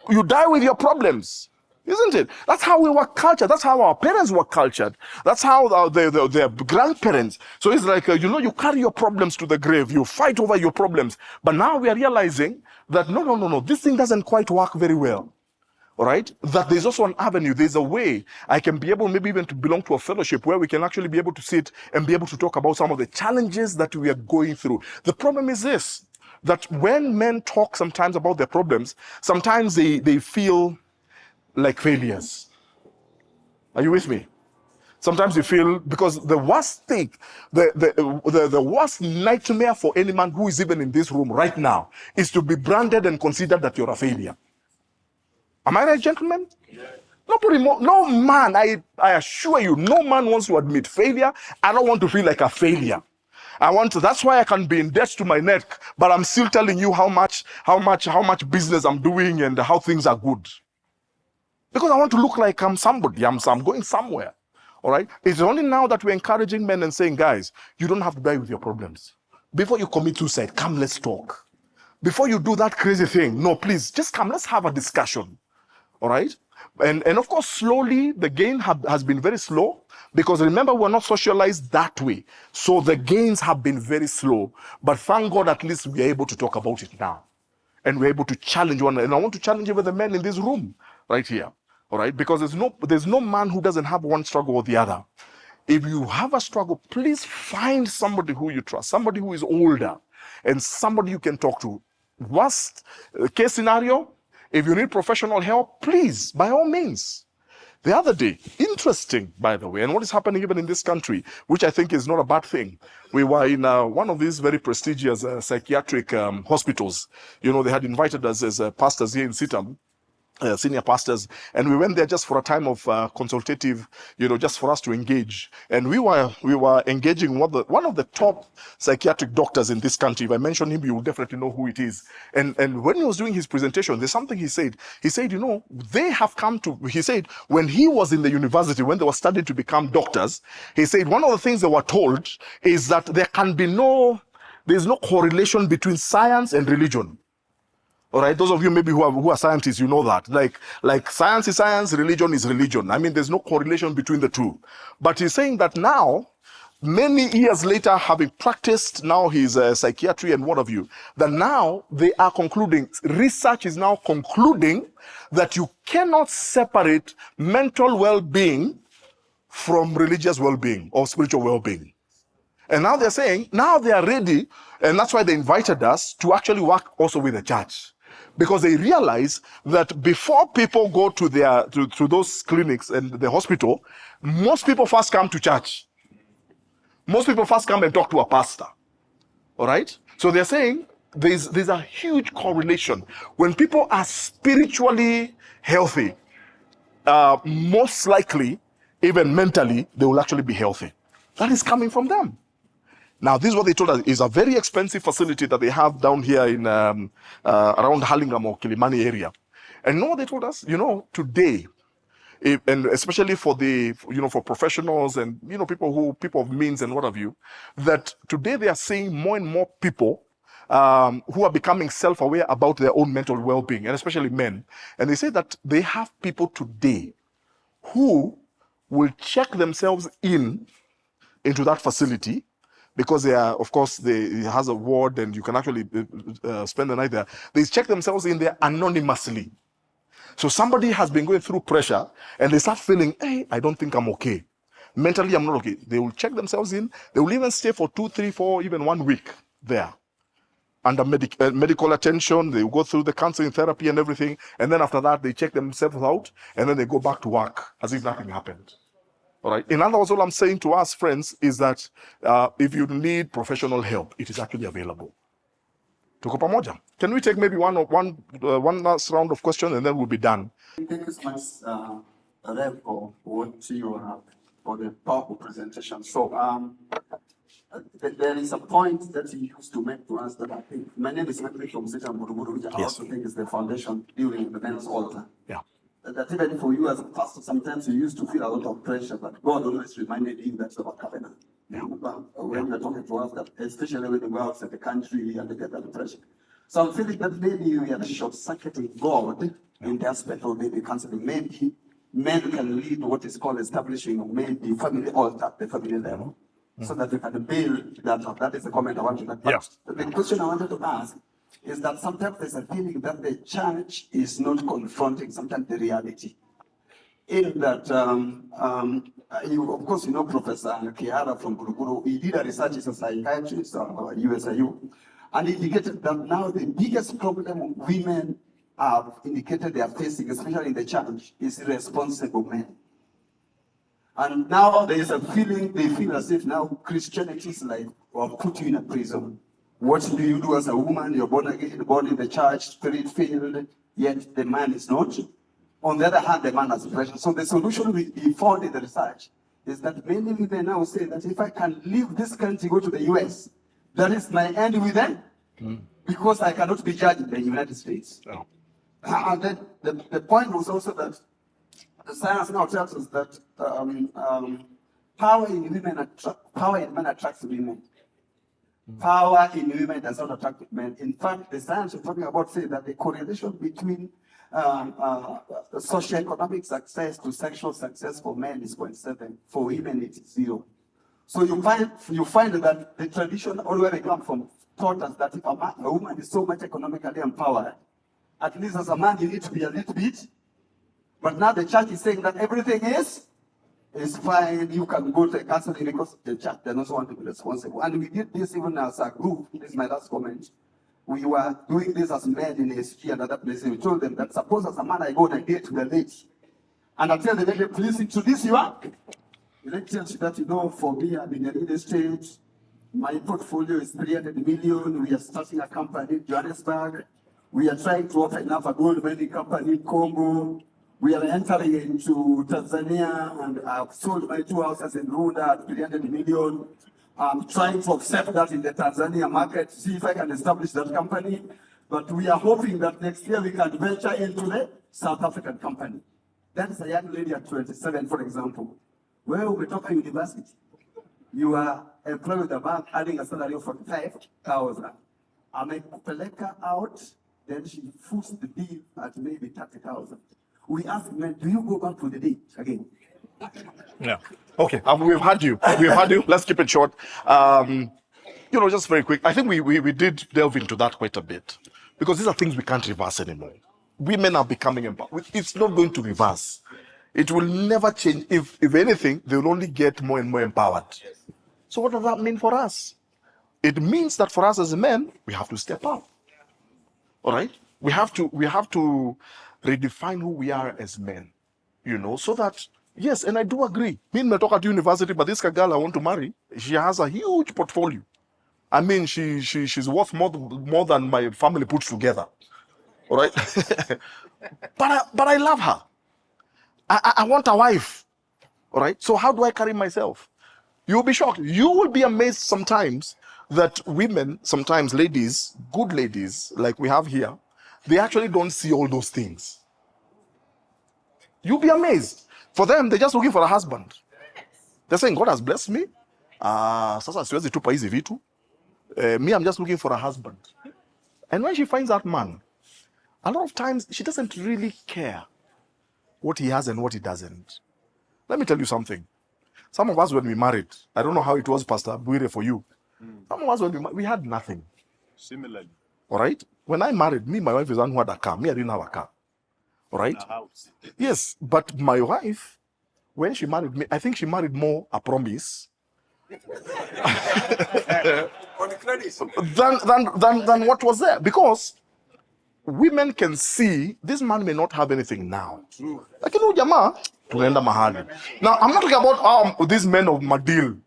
You die with your problems. Isn't it? That's how we were cultured. That's how our parents were cultured. That's how their grandparents. So it's like, you carry your problems to the grave. You fight over your problems. But now we are realizing that no, this thing doesn't quite work very well. All right? That there's also an avenue. There's a way I can be able maybe even to belong to a fellowship where we can actually be able to sit and be able to talk about some of the challenges that we are going through. The problem is this, that when men talk sometimes about their problems, sometimes they feel like failures. Are you with me? Sometimes you feel, because the worst thing, the worst nightmare for any man who is even in this room right now is to be branded and considered that you're a failure. Am I right, gentlemen? Yeah. No man, I assure you, no man wants to admit failure. I don't want to feel like a failure. That's why I can be in debt to my neck, but I'm still telling you how much business I'm doing and how things are good. Because I want to look like I'm somebody, I'm going somewhere. All right? It's only now that we're encouraging men and saying, guys, you don't have to die with your problems. Before you commit suicide, come, let's talk. Before you do that crazy thing, no, please, just come, let's have a discussion. All right? And of course, slowly, the gain has been very slow, because remember, we're not socialized that way. So the gains have been very slow. But thank God, at least we're able to talk about it now. And we're able to challenge one another. And I want to challenge even the men in this room right here. All right? Because there's no man who doesn't have one struggle or the other. If you have a struggle, please find somebody who you trust, somebody who is older, and somebody you can talk to. Worst case scenario, if you need professional help, please, by all means. The other day, interesting, by the way, and what is happening even in this country, which I think is not a bad thing. We were in one of these very prestigious psychiatric hospitals. They had invited us as pastors here in CITAM, senior pastors, and we went there just for a time of consultative, just for us to engage. And we were engaging one of the top psychiatric doctors in this country. If I mention him, you will definitely know who it is. And when he was doing his presentation, there's something he said. He said, they have come to, he said, when he was in the university, when they were studying to become doctors, he said, one of the things they were told is that there's no correlation between science and religion. All right, those of you maybe who are scientists, you know that. Like science is science, religion is religion. I mean, there's no correlation between the two. But he's saying that now, many years later, having practiced now his psychiatry and what have you, that now they are concluding, research is now concluding that you cannot separate mental well-being from religious well-being or spiritual well-being. And now they're saying, now they are ready, and that's why they invited us to actually work also with the church. Because they realize that before people go to those clinics and the hospital, most people first come to church. Most people first come and talk to a pastor. All right? So they're saying there's a huge correlation. When people are spiritually healthy, most likely, even mentally, they will actually be healthy. That is coming from them. Now, this is what they told us is a very expensive facility that they have down here in around Hurlingham or Kilimani area. And you know what they told us? Today, and especially for the for professionals and people of means and what have you, that today they are seeing more and more people who are becoming self-aware about their own mental well-being, and especially men. And they say that they have people today who will check themselves into that facility, because they are, of course, it has a ward and you can actually spend the night there. They check themselves in there anonymously. So somebody has been going through pressure and they start feeling, hey, I don't think I'm okay. Mentally, I'm not okay. They will check themselves in. They will even stay for 2, 3, 4, even 1 week there. Under medical attention, they will go through the counseling, therapy and everything. And then after that, they check themselves out and then they go back to work as if nothing happened. All right. In other words, all I'm saying to us, friends, is that if you need professional help, it is actually available. Tuko pamoja? Can we take maybe one last round of questions and then we'll be done? Thank you so much, Rev, for what you have for the powerful presentation. So, there is a point that you used to make to us that I think, my name is Matthew from CITAM, which I also think is the foundation during the men's altar. Yeah. That even for you as a pastor, sometimes you used to feel a lot of pressure, but God always reminded you that's about covenant. Yeah. When you're talking to us, that especially when you go outside the country and you get that pressure. So I'm feeling that maybe we are short-circuiting God in the aspect of maybe counseling. Maybe men can lead what is called establishing maybe family altar at the family level, so that we can build that up. That is the comment I want to make. Yeah. The question I wanted to ask is that sometimes there's a feeling that the church is not confronting sometimes the reality. In that, you, of course, Professor Kiara from Guruguru, he did a research as a psychiatrist or USIU, and indicated that now the biggest problem women have indicated they are facing, especially in the church, is irresponsible men. And now there is a feeling, they feel as if now Christianity is like, or put you in a prison. What do you do as a woman? You're born again, born in the church, spirit-filled, yet the man is not. On the other hand, the man has pressure. So the solution we found in the research is that many women now say that if I can leave this country, go to the US, that is my end with them, because I cannot be judged in the United States. Oh. And then the point was also that the science now tells us that power in men attracts women. Power in women does not attract men. In fact, the science we're talking about says that the correlation between socioeconomic success to sexual success for men is 0.7. For women, it's 0. So you find that the tradition all where they come from taught us that if a woman is so much economically empowered, at least as a man you need to be a little bit. But now the church is saying that everything is fine. You can go to a counseling because the church does not want to be responsible. And we did this even as a group. This is my last comment. We were doing this as men in SG and other places. We told them that suppose as a man I go and I date the lady, and I tell the lady, please introduce you up. The lady tells you that, for me, I'm in the real estate. My portfolio is 300 million. We are starting a company in Johannesburg. We are trying to open up a gold mining company in Congo. We are entering into Tanzania, and I've sold my 2 houses in Rwanda at 300 million. I'm trying to accept that in the Tanzania market, see if I can establish that company. But we are hoping that next year we can venture into the South African company. That is a young lady at 27, for example. Where we talk university, you are employed with a bank, earning a salary of 45,000. I make Peleka out, then she foots the deal at maybe 30,000. We ask men, do you go back to the date again? Yeah. Okay. We've had you. We've had you. Let's keep it short. Just very quick. I think we did delve into that quite a bit, because these are things we can't reverse anymore. Women are becoming empowered. It's not going to reverse. It will never change. If anything, they will only get more and more empowered. So what does that mean for us? It means that for us as men, we have to step up. All right? We have to redefine who we are as men. So that, yes, and I do agree. Me and talk at university, but this girl I want to marry, she has a huge portfolio. I mean, she's worth more than my family put together. All right? but I love her. I want a wife. All right? So how do I carry myself? You'll be shocked. You will be amazed sometimes that women, sometimes ladies, good ladies like we have here, they actually don't see all those things. You'll be amazed. For them, they're just looking for a husband. They're saying, God has blessed me. Sasa siwezi tupa hizi vitu. Me, I'm just looking for a husband. And when she finds that man, a lot of times she doesn't really care what he has and what he doesn't. Let me tell you something. Some of us, when we married, I don't know how it was, Pastor Buire, for you. Some of us, when we had nothing. Similarly. All right? When I married, me, my wife is the one who had a car. Me, I didn't have a car. All right? A house. Yes, but my wife, when she married me, I think she married more a promise than what was there. Because women can see this man may not have anything now. Like, you know, jamaa, tunaenda mahali. Now, I'm not talking about these men of Madil.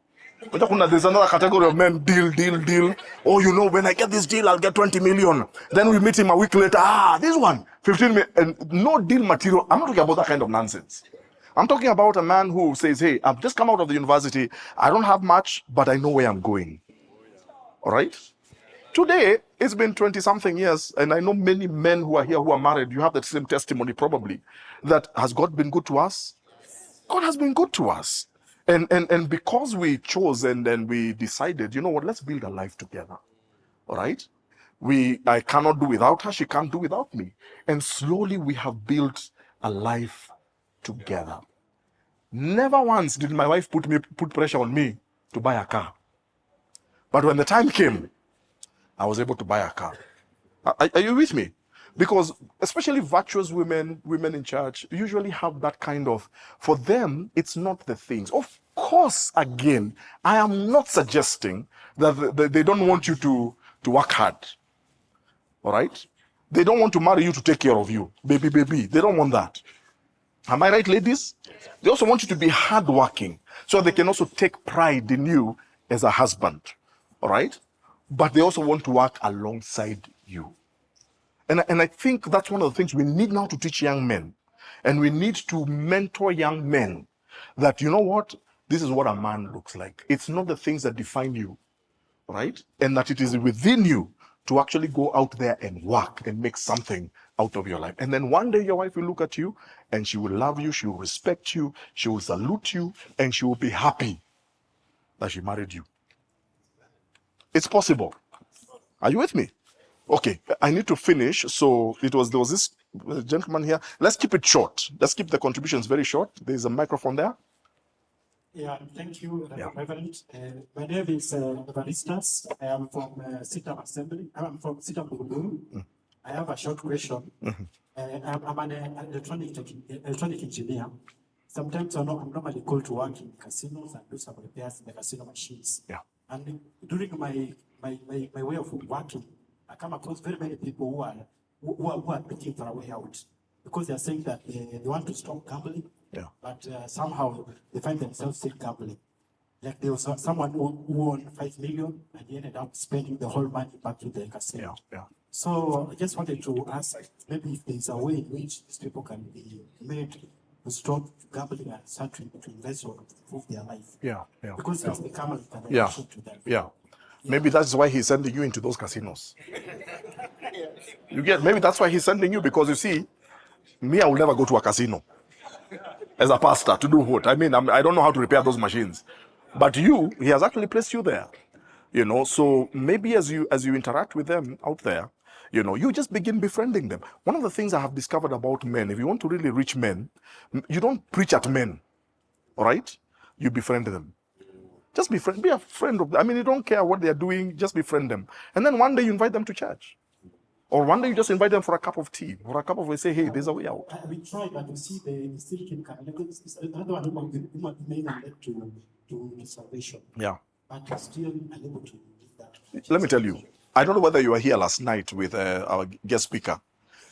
There's another category of men, deal. Oh, you know, when I get this deal, I'll get 20 million. Then we meet him a week later. This one, 15 million. And no deal material. I'm not talking about that kind of nonsense. I'm talking about a man who says, hey, I've just come out of the university. I don't have much, but I know where I'm going. All right? Today, it's been 20-something years, and I know many men who are here who are married. You have the same testimony probably. That has God been good to us? God has been good to us. And because we chose and then we decided, you know what, let's build a life together. All right? I cannot do without her. She can't do without me. And slowly we have built a life together. Never once did my wife put pressure on me to buy a car. But when the time came, I was able to buy a car. Are you with me? Because especially virtuous women in church usually have that kind of, for them, it's not the things. Of course, again, I am not suggesting that they don't want you to work hard. All right? They don't want to marry you to take care of you. Baby. They don't want that. Am I right, ladies? They also want you to be hardworking so they can also take pride in you as a husband. All right? But they also want to work alongside you. And I think that's one of the things we need now to teach young men. And we need to mentor young men that, you know what? This is what a man looks like. It's not the things that define you, right? And that it is within you to actually go out there and work and make something out of your life. And then one day your wife will look at you and she will love you, she will respect you, she will salute you, and she will be happy that she married you. It's possible. Are you with me? Okay, I need to finish. So there was this gentleman here. Let's keep it short. Let's keep the contributions very short. There's a microphone there. Yeah, thank you, Reverend. My name is Evaristas. I am from CITAM Assembly. I'm from CITAM Bugulu. I have a short question. I'm an electronic engineer. Sometimes I'm normally called to work in casinos and do some repairs in the casino machines. Yeah. And during my way of working, I come across very many people who are looking for a way out because they are saying that they want to stop gambling. Yeah. But somehow they find themselves still gambling. Like there was someone who won 5 million and he ended up spending the whole money back to the casino. Yeah. So I just wanted to ask, maybe if there's a way in which these people can be made to stop gambling and start to invest or improve their life. Yeah. Because it's become like an Yeah. addiction to them. Yeah. Maybe that's why he's sending you into those casinos. You get, maybe that's why he's sending you, because you see, me, I will never go to a casino as a pastor to do what? I mean, I don't know how to repair those machines. But you, he has actually placed you there. You know, so maybe as you interact with them out there, you know, you just begin befriending them. One of the things I have discovered about men, if you want to really reach men, you don't preach at men, all right? You befriend them. Just be a friend of them. I mean, you don't care what they're doing, just befriend them. And then one day you invite them to church. Or one day you just invite them for a cup of tea, or a cup of, say, hey, there's a way out. We try, but you see, they still keep coming. It's another one who may not lead to salvation. Yeah. But still unable to do that. Let me tell you, I don't know whether you were here last night with our guest speaker,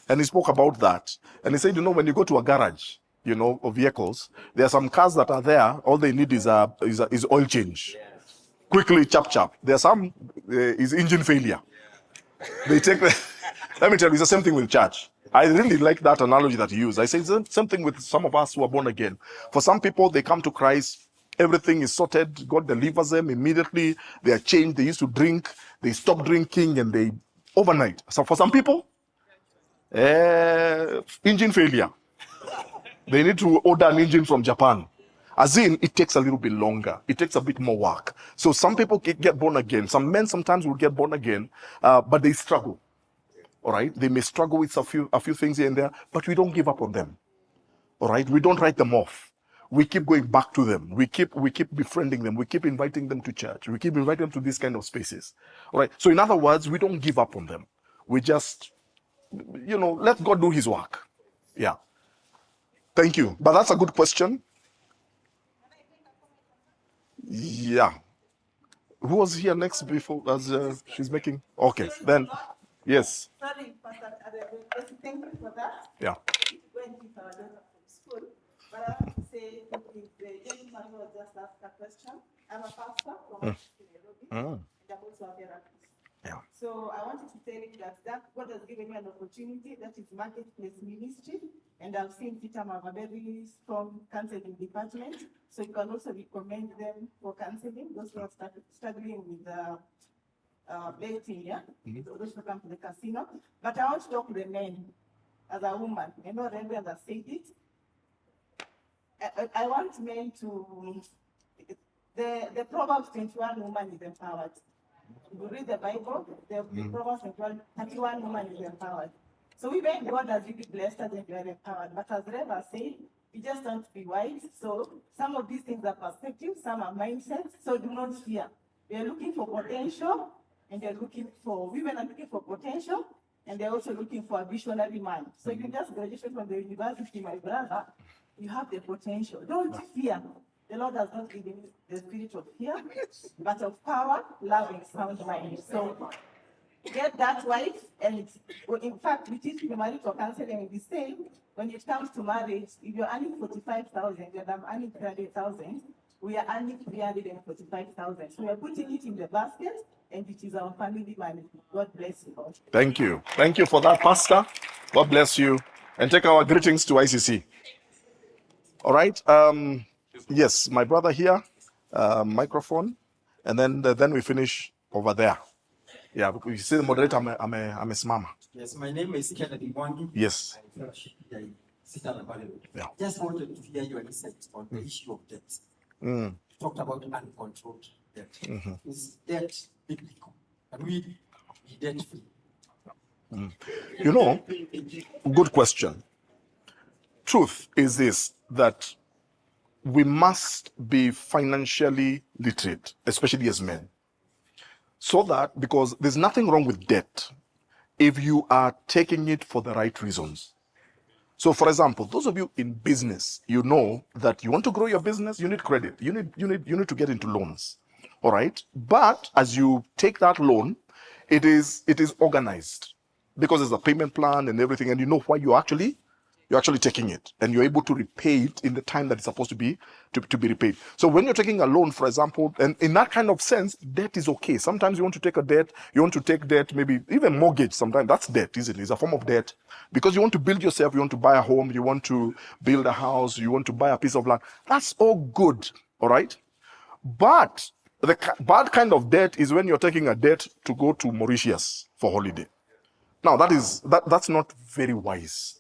and he spoke about that. And he said, you know, when you go to a garage, you know, of vehicles, there are some cars that are there, all they need is oil change. Quickly, chap. There are some, is engine failure. They take the, let me tell you, it's the same thing with church. I really like that analogy that you use. I say it's the same thing with some of us who are born again. For some people, they come to Christ, everything is sorted. God delivers them immediately. They are changed. They used to drink. They stop drinking, and they overnight. So for some people, engine failure. They need to order an engine from Japan. As in, it takes a little bit longer. It takes a bit more work. So some people get born again. Some men sometimes will get born again, but they struggle. All right? They may struggle with a few things here and there, but we don't give up on them. All right? We don't write them off. We keep going back to them. We keep befriending them. We keep inviting them to church. We keep inviting them to these kind of spaces. All right? So in other words, we don't give up on them. We just, let God do his work. Yeah. Thank you. But that's a good question. Yeah. Who was here next before as she's making? Okay, then, yes. Sorry, Pastor, thank you for that. Yeah. When we our daughter from school, but I want to say, the gentleman who just asked a question, I'm a pastor from Nairobi, and I'm also a therapist. Yeah. So I wanted to tell you that God has given you an opportunity, that is marketplace ministry, and I've seen CITAM have a very strong counseling department, so you can also recommend them for counseling, those who are struggling with betting, yeah? Those who come to the casino. But I want to talk to the men as a woman. I know Reverend has said it. I want men to, the Proverbs 21 woman is empowered. If you read the Bible, the Proverbs 31 woman is empowered. So even God has really blessed us and we are empowered. But as Reva said, we just don't be wise. So some of these things are perspective, some are mindsets. So do not fear. We are looking for potential, and they're looking for, women are looking for potential, and they're also looking for a visionary man. So if you just graduated from the university, my brother, you have the potential. Don't fear. The Lord has not given you the spirit of fear, but of power, love, and sound mind. So get that right. And in fact, we teach marital counseling and we say, when it comes to marriage, if you're earning 45,000 and I'm earning 300,000, we are earning 345,000. So we are putting it in the basket, and it is our family money. God bless you all. Thank you. Thank you for that, Pastor. God bless you. And take our greetings to ICC. All right. Yes, my brother here, microphone, and then we finish over there. Yeah, because you see the moderator, I'm a smama. Yes, my name is Kennedy Mwangi. Yes. I fellowship here in CITAM Available. Yeah. Just wanted to hear your insights on the issue of debt. Mm. You talked about uncontrolled debt. Is debt biblical? Can we be debt free? Good question. Truth is this, that we must be financially literate, especially as men. So that, because there's nothing wrong with debt if you are taking it for the right reasons. So for example, those of you in business, you know that you want to grow your business, you need credit. You need to get into loans. All right? But as you take that loan, it is organized, because there's a payment plan and everything, and you know why you're actually taking it, and you're able to repay it in the time that it's supposed to be repaid. So when you're taking a loan, for example, and in that kind of sense, debt is okay. Sometimes you want to take debt, maybe even mortgage. Sometimes that's debt, isn't it? It's a form of debt, because you want to build yourself, you want to buy a home, you want to build a house, you want to buy a piece of land. That's all good, all right? But the bad kind of debt is when you're taking a debt to go to Mauritius for holiday. Now that's not very wise.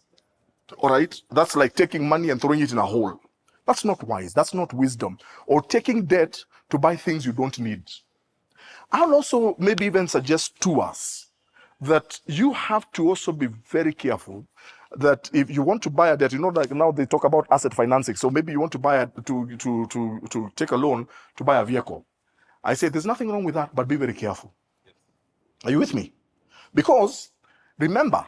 All right, that's like taking money and throwing it in a hole. That's not wise. That's not wisdom. Or taking debt to buy things you don't need. I'll also maybe even suggest to us that you have to also be very careful that if you want to buy a debt, like now they talk about asset financing. So maybe you want to buy to take a loan to buy a vehicle. I say there's nothing wrong with that, but be very careful. Are you with me? Because remember,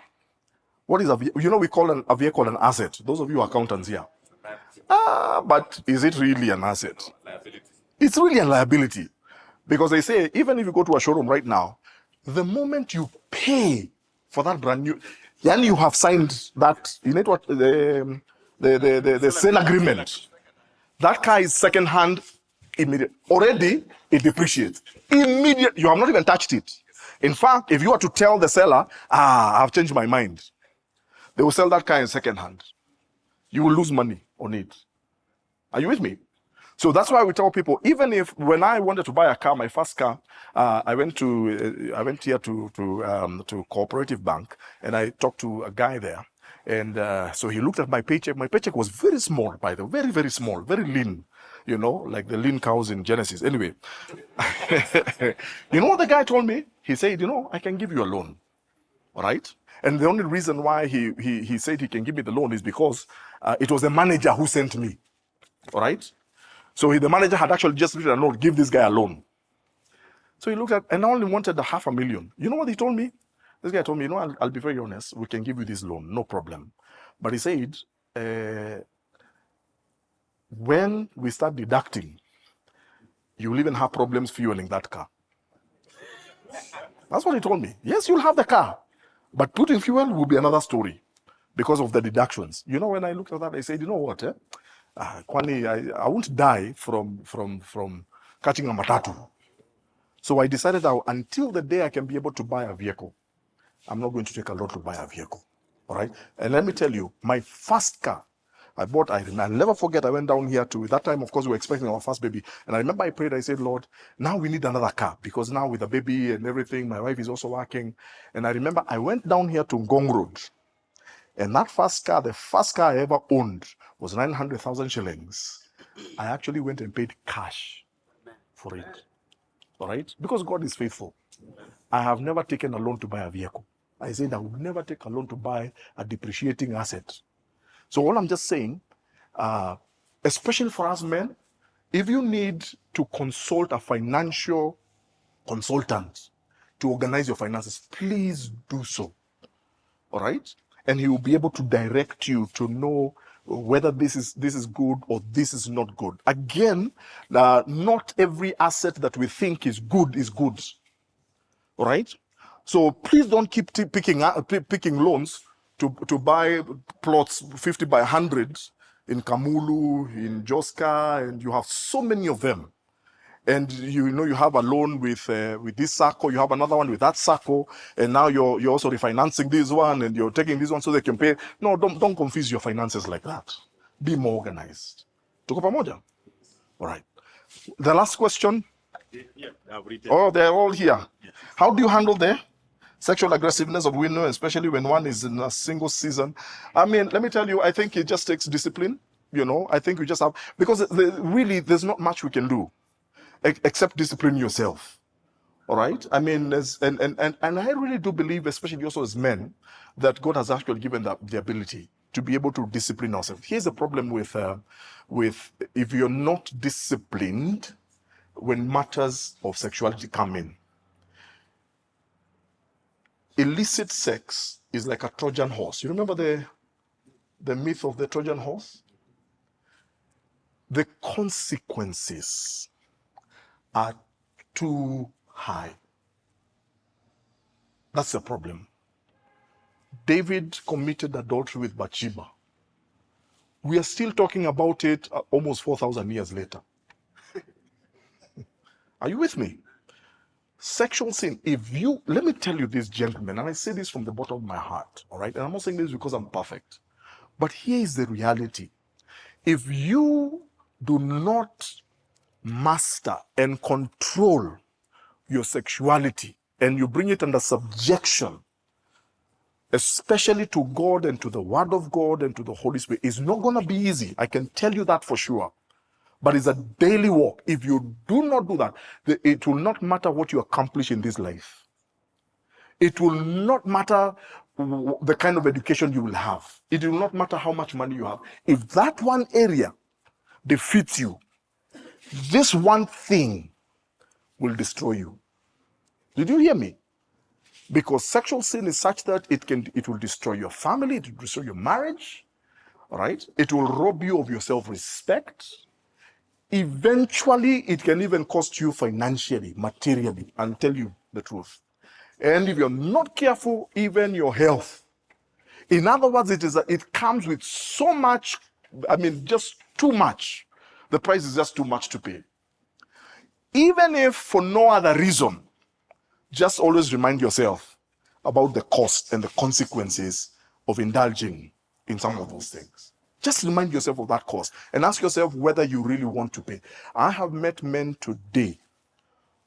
what is we call a vehicle an asset. Those of you accountants here. But is it really an asset? Liability. It's really a liability. Because they say, even if you go to a showroom right now, the moment you pay for that brand new, then you have signed that, what, the sale agreement. That car is second hand immediate. Already, it depreciates. Immediate. You have not even touched it. In fact, if you were to tell the seller, I've changed my mind, they will sell that car in second hand. You will lose money on it. Are you with me? So that's why we tell people, even if when I wanted to buy a car, my first car, I went here to Cooperative Bank, and I talked to a guy there, and so he looked at my paycheck. My paycheck was very small, by the way, very, very small, very lean, you know, like the lean cows in Genesis. Anyway, you know what the guy told me? He said, you know, I can give you a loan, all right? And the only reason why he said he can give me the loan is because it was the manager who sent me, all right? So the manager had actually just written a note, give this guy a loan. So he looked at, and I only wanted the $500,000. You know what he told me? This guy told me, you know, I'll be very honest, we can give you this loan, no problem. But he said, when we start deducting, you will even have problems fueling that car. That's what he told me. Yes, you'll have the car, but putting fuel will be another story because of the deductions. You know, when I looked at that, I said, you know what, Kwani, I won't die from catching a matatu. So I decided that until the day I can be able to buy a vehicle, I'm not going to take a loan to buy a vehicle. All right? And let me tell you, my first car I bought, I'll never forget, I went down here to, that time, of course, we were expecting our first baby. And I remember I prayed, I said, Lord, now we need another car, because now with the baby and everything, my wife is also working. And I remember I went down here to Ngong Road. And that first car, the first car I ever owned was 900,000 shillings. I actually went and paid cash for it. All right? Because God is faithful. I have never taken a loan to buy a vehicle. I said I would never take a loan to buy a depreciating asset. So all I'm just saying, especially for us men, if you need to consult a financial consultant to organize your finances, please do so. All right? And he will be able to direct you to know whether this is good or this is not good. Again, not every asset that we think is good is good. All right? So please don't keep picking loans to buy plots 50 by 100 in Kamulu, in Joska, and you have so many of them. And you know you have a loan with this SACCO, you have another one with that SACCO, and now you're also refinancing this one, and you're taking this one so they can pay. No, don't confuse your finances like that. Be more organized. Tuko pamoja? All right. The last question. Yeah, I've written. Oh, they're all here. How do you handle the sexual aggressiveness of women, especially when one is in a single season? I mean, let me tell you, I think it just takes discipline. You know, I think we just have, because really there's not much we can do except discipline yourself. All right? I mean, and I really do believe, especially also as men, that God has actually given the ability to be able to discipline ourselves. Here's the problem with if you're not disciplined when matters of sexuality come in. Illicit sex is like a Trojan horse. You remember the myth of the Trojan horse? The consequences are too high. That's the problem. David committed adultery with Bathsheba. We are still talking about it almost 4,000 years later. Are you with me? Sexual sin, let me tell you this, gentlemen, and I say this from the bottom of my heart, all right? And I'm not saying this because I'm perfect. But here is the reality. If you do not master and control your sexuality, and you bring it under subjection, especially to God and to the Word of God and to the Holy Spirit, it's not going to be easy. I can tell you that for sure. But it's a daily walk. If you do not do that, it will not matter what you accomplish in this life. It will not matter the kind of education you will have. It will not matter how much money you have. If that one area defeats you, this one thing will destroy you. Did you hear me? Because sexual sin is such that it will destroy your family, it will destroy your marriage, all right? It will rob you of your self-respect. Eventually, it can even cost you financially, materially, and tell you the truth. And if you're not careful, even your health. In other words, it comes with so much, I mean, just too much. The price is just too much to pay. Even if for no other reason, just always remind yourself about the cost and the consequences of indulging in some of those things. Just remind yourself of that cost and ask yourself whether you really want to pay. I have met men today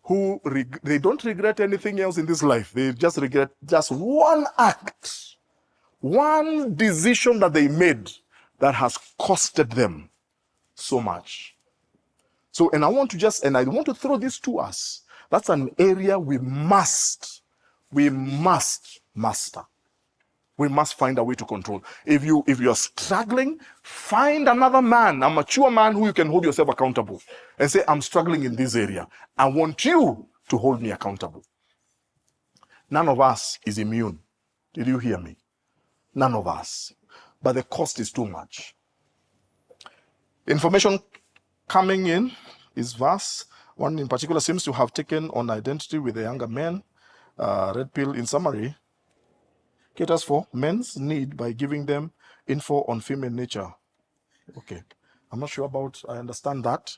who they don't regret anything else in this life. They just regret just one act, one decision that they made that has costed them so much. So, and I want to throw this to us. That's an area we must master. We must find a way to control. If you're struggling, find another man, a mature man who you can hold yourself accountable and say, I'm struggling in this area. I want you to hold me accountable. None of us is immune. Did you hear me? None of us. But the cost is too much. Information coming in is vast. One in particular seems to have taken on identity with the younger men. Red pill, in summary, caters for men's need by giving them info on female nature. Okay. I'm not sure about, I understand that.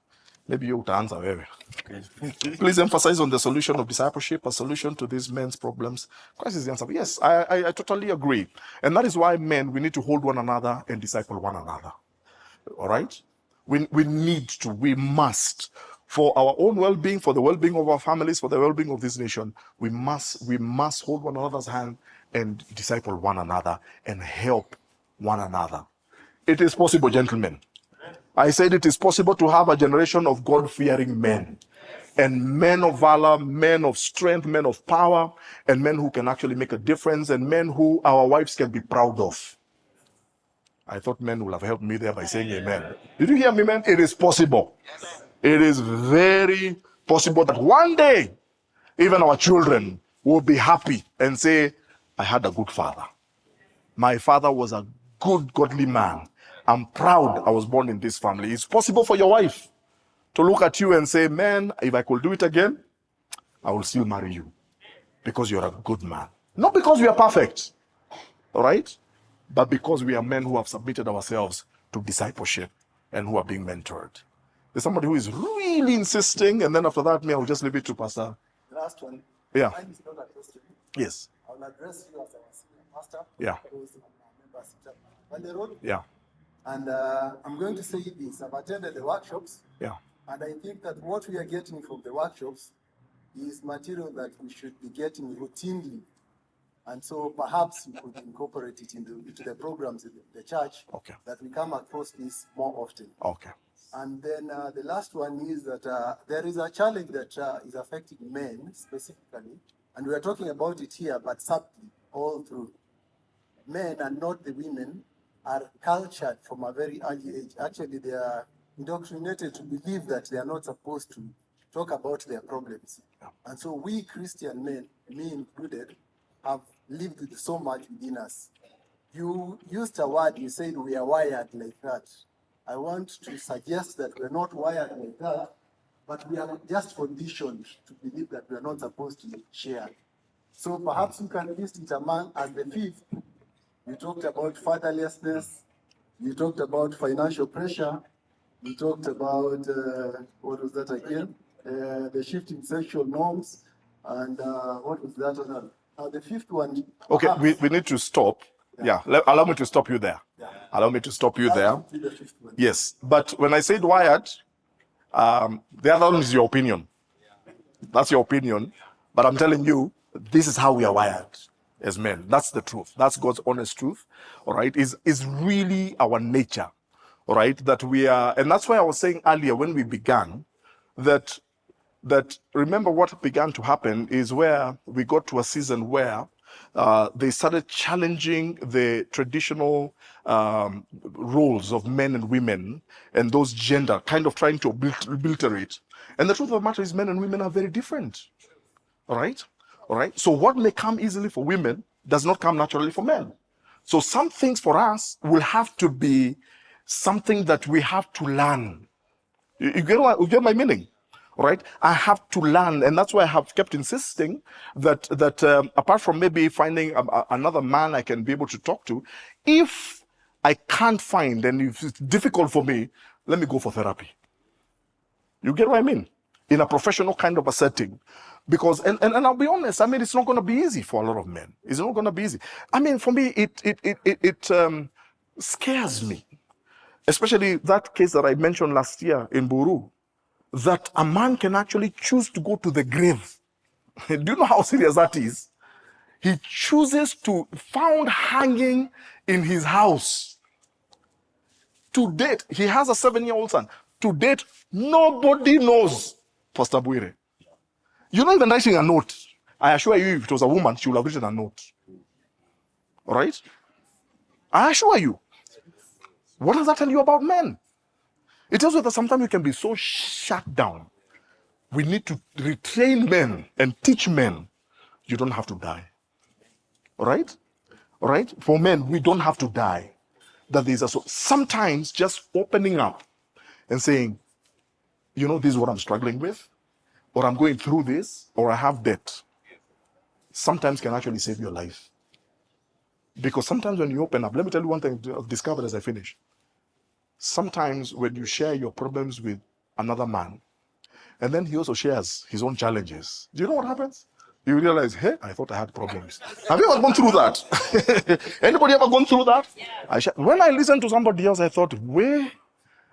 Maybe you would answer. Okay. Please emphasize on the solution of discipleship, a solution to these men's problems. Christ is the answer. Yes, I totally agree. And that is why men, we need to hold one another and disciple one another. All right? We must. For our own well-being, for the well-being of our families, for the well-being of this nation, we must hold one another's hand and disciple one another and help one another. It is possible, gentlemen. I said it is possible to have a generation of God-fearing men and men of valor, men of strength, men of power, and men who can actually make a difference, and men who our wives can be proud of. I thought men would have helped me there by saying amen. Did you hear me, man? It is possible. Yes. It is very possible that one day, even our children will be happy and say, I had a good father. My father was a good, godly man. I'm proud I was born in this family. It's possible for your wife to look at you and say, man, if I could do it again, I will still marry you because you're a good man. Not because we are perfect, all right? But because we are men who have submitted ourselves to discipleship and who are being mentored. There's somebody who is really insisting, and then after that, me, I'll just leave it to Pastor. The last one. Yeah. Mine is not a question. Yes. I will address you as our senior pastor. Yeah. Because I'm a member of CITAM. Yeah. And I'm going to say this. I've attended the workshops. Yeah. And I think that what we are getting from the workshops is material that we should be getting routinely. And so perhaps we could incorporate it into the programs in the church, okay, that we come across this more often. Okay. And then the last one is that there is a challenge that is affecting men specifically, and we are talking about it here, but subtly, all through. Men and not the women are cultured from a very early age. Actually, they are indoctrinated to believe that they are not supposed to talk about their problems. And so we Christian men, me included, have lived with so much within us. You used a word, you said we are wired like that. I want to suggest that we're not wired like that, but we are just conditioned to believe that we are not supposed to share. So perhaps you can list it among as the fifth. You talked about fatherlessness, you talked about financial pressure, you talked about, what was that again? The shifting sexual norms, and what was that other? The fifth one. Okay, we need to stop. Yeah, allow me to stop you there. Yeah. Allow me to stop you there. Yes, but when I said wired, the other one is your opinion. That's your opinion. But I'm telling you, this is how we are wired as men. That's the truth. That's God's honest truth. All right, is really our nature. All right, that we are, and that's why I was saying earlier when we began that remember what began to happen is where we got to a season where they started challenging the traditional roles of men and women and those gender, kind of trying to obliterate. And the truth of the matter is men and women are very different. All right? All right? So what may come easily for women does not come naturally for men. So some things for us will have to be something that we have to learn. You get my meaning? Right? I have to learn, and that's why I have kept insisting that apart from maybe finding another man I can be able to talk to, if I can't find, and if it's difficult for me, let me go for therapy. You get what I mean? In a professional kind of a setting. Because, and I'll be honest, I mean, it's not going to be easy for a lot of men. It's not going to be easy. I mean, for me, it scares me especially that case that I mentioned last year in Buru, that a man can actually choose to go to the grave. Do you know how serious that is? He chooses to found hanging in his house. To date, he has a 7-year-old son. To date, nobody knows Pastor Bwire. You're not even writing a note. I assure you, if it was a woman, she would have written a note. All right? I assure you. What does that tell you about men? It tells you that sometimes you can be so shut down. We need to retrain men and teach men. You don't have to die. All right? All right? For men, we don't have to die. That there's also sometimes just opening up and saying, you know, this is what I'm struggling with, or I'm going through this, or I have debt. Sometimes can actually save your life. Because sometimes when you open up, let me tell you one thing I've discovered as I finish. Sometimes when you share your problems with another man, and then he also shares his own challenges, do you know what happens? You realize, hey, I thought I had problems. Have you ever gone through that? Anybody ever gone through that? When I listened to somebody else, I thought, where?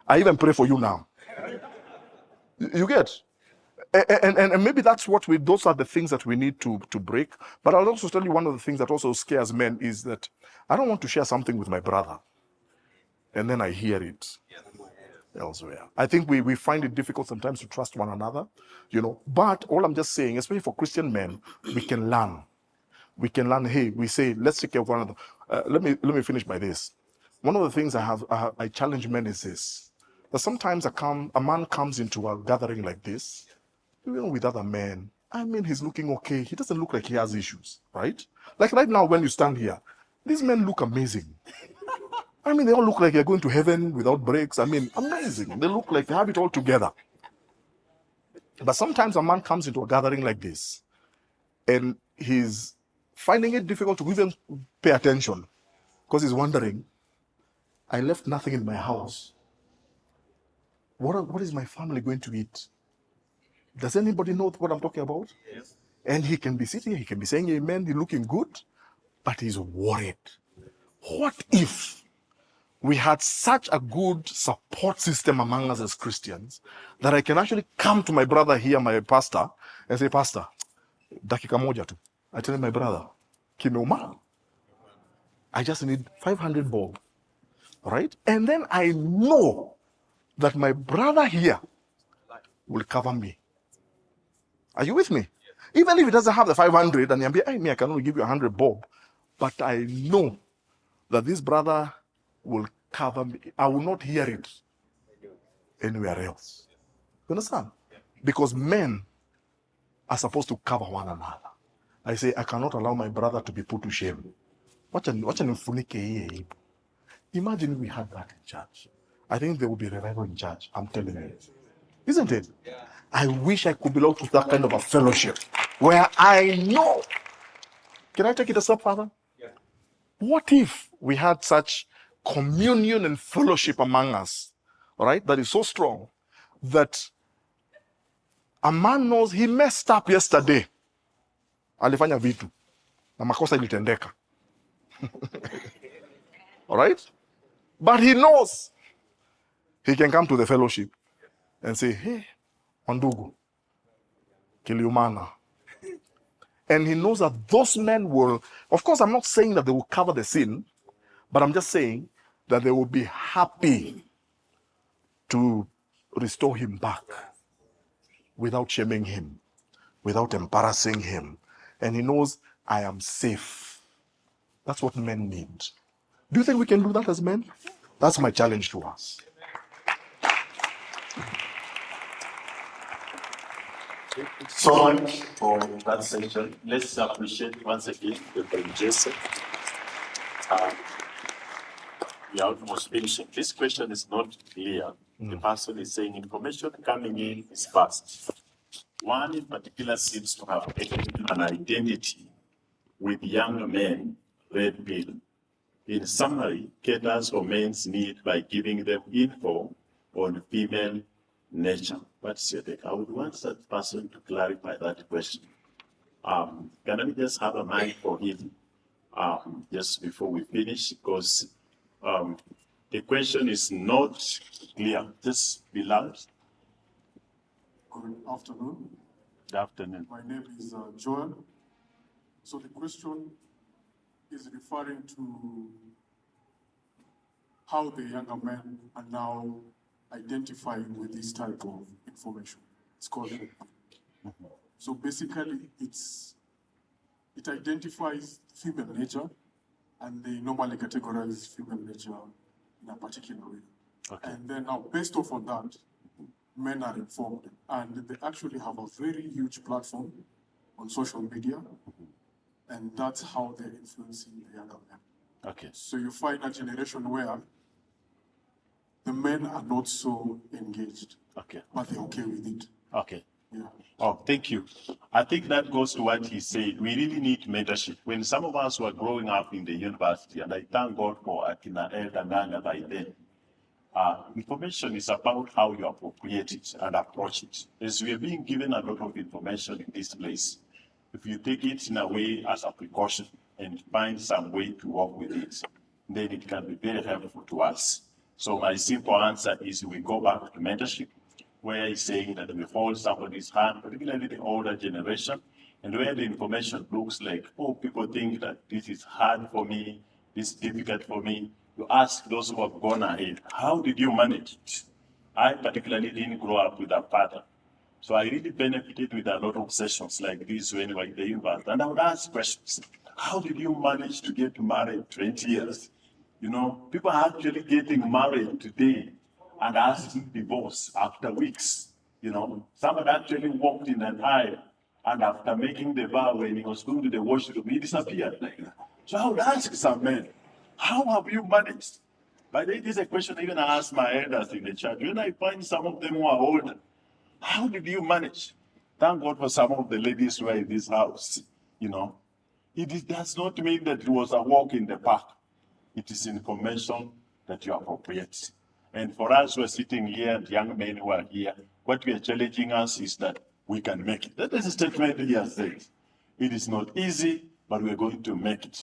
I even pray for you now. You get? And maybe that's what those are the things that we need to break. But I'll also tell you one of the things that also scares men is that I don't want to share something with my brother, and then I hear it elsewhere. I think we find it difficult sometimes to trust one another, you know. But all I'm just saying, especially for Christian men, we can learn. We can learn. Hey, we say, let's take care of one another. Let me finish by this. One of the things I challenge men is this: that sometimes a man comes into a gathering like this, even with other men. I mean, he's looking okay. He doesn't look like he has issues, right? Like right now, when you stand here, these men look amazing. I mean, they all look like they're going to heaven without breaks. I mean, amazing. They look like they have it all together. But sometimes a man comes into a gathering like this, and he's finding it difficult to even pay attention because he's wondering, I left nothing in my house. What is my family going to eat? Does anybody know what I'm talking about? Yes. And he can be sitting, he can be saying amen, he's looking good, but he's worried. What if we had such a good support system among us as Christians that I can actually come to my brother here, my pastor, and say, Pastor, dakika moja tu. I tell him, my brother, kimeuma. I just need 500 bob, right? And then I know that my brother here will cover me. Are you with me? Even if he doesn't have the 500 and he'll be, hey, I can only give you 100 bob, but I know that this brother will cover me. I will not hear it anywhere else. You understand? Because men are supposed to cover one another. I say, I cannot allow my brother to be put to shame. Imagine we had that in church. I think there will be revival in church. I'm telling you. Isn't it? Yeah. I wish I could belong to that kind of a fellowship where I know. Can I take it a step further? Yeah. What if we had such communion and fellowship among us, all right, that is so strong that a man knows he messed up yesterday. Alifanya vitu. Na makosa ilitendeka. All right? But he knows he can come to the fellowship and say, hey, Wandugu, Kiliumana. And he knows that those men will, of course, I'm not saying that they will cover the sin, but I'm just saying that they will be happy to restore him back without shaming him, without embarrassing him. And he knows, I am safe. That's what men need. Do you think we can do that as men? That's my challenge to us. So much for that session. Let's appreciate once again the Jason. We are almost finishing. This question is not clear. The person is saying information coming in is fast. One in particular seems to have taken an identity with young men, red pill. In summary, caters for men's need by giving them info on female nature. What's your take? I would want that person to clarify that question. Can we just have a mic for him just before we finish? Because The question is not clear. Just be loud. Good afternoon. Good afternoon. My name is Joel. So the question is referring to how the younger men are now identifying with this type of information. It's called So basically, it identifies female nature, and they normally categorize female nature in a particular way. Okay. And then now, based off on that, men are informed, and they actually have a very huge platform on social media, and that's how they're influencing the younger men. Okay. So you find a generation where the men are not so engaged, Okay. but they're okay with it. Okay. Yeah. Oh, thank you. I think that goes to what he said. We really need mentorship. When some of us were growing up in the university, and I thank God for Akina Elder Nganga by then, information is about how you appropriate it and approach it. As we are being given a lot of information in this place, if you take it in a way as a precaution and find some way to work with it, then it can be very helpful to us. So my simple answer is we go back to mentorship, where he's saying that we hold somebody's hand, particularly the older generation, and where the information looks like, oh, people think that this is hard for me, this is difficult for me. You ask those who have gone ahead, how did you manage it? I particularly didn't grow up with a father. So I really benefited with a lot of sessions like this when we were in the university. And I would ask questions. How did you manage to get married 20 years? You know, people are actually getting married today and asking divorce after weeks. You know, someone actually walked in an aisle, and after making the vow, when he was going to the washroom, he disappeared like that. So I would ask some men, how have you managed? But it is a question even I ask my elders in the church. When I find some of them who are older, how did you manage? Thank God for some of the ladies who are in this house. You know, does not mean that it was a walk in the park. It is information that you appropriate. And for us who are sitting here and young men who are here, what we are challenging us is that we can make it. That is a statement he has said. It is not easy, but we are going to make it.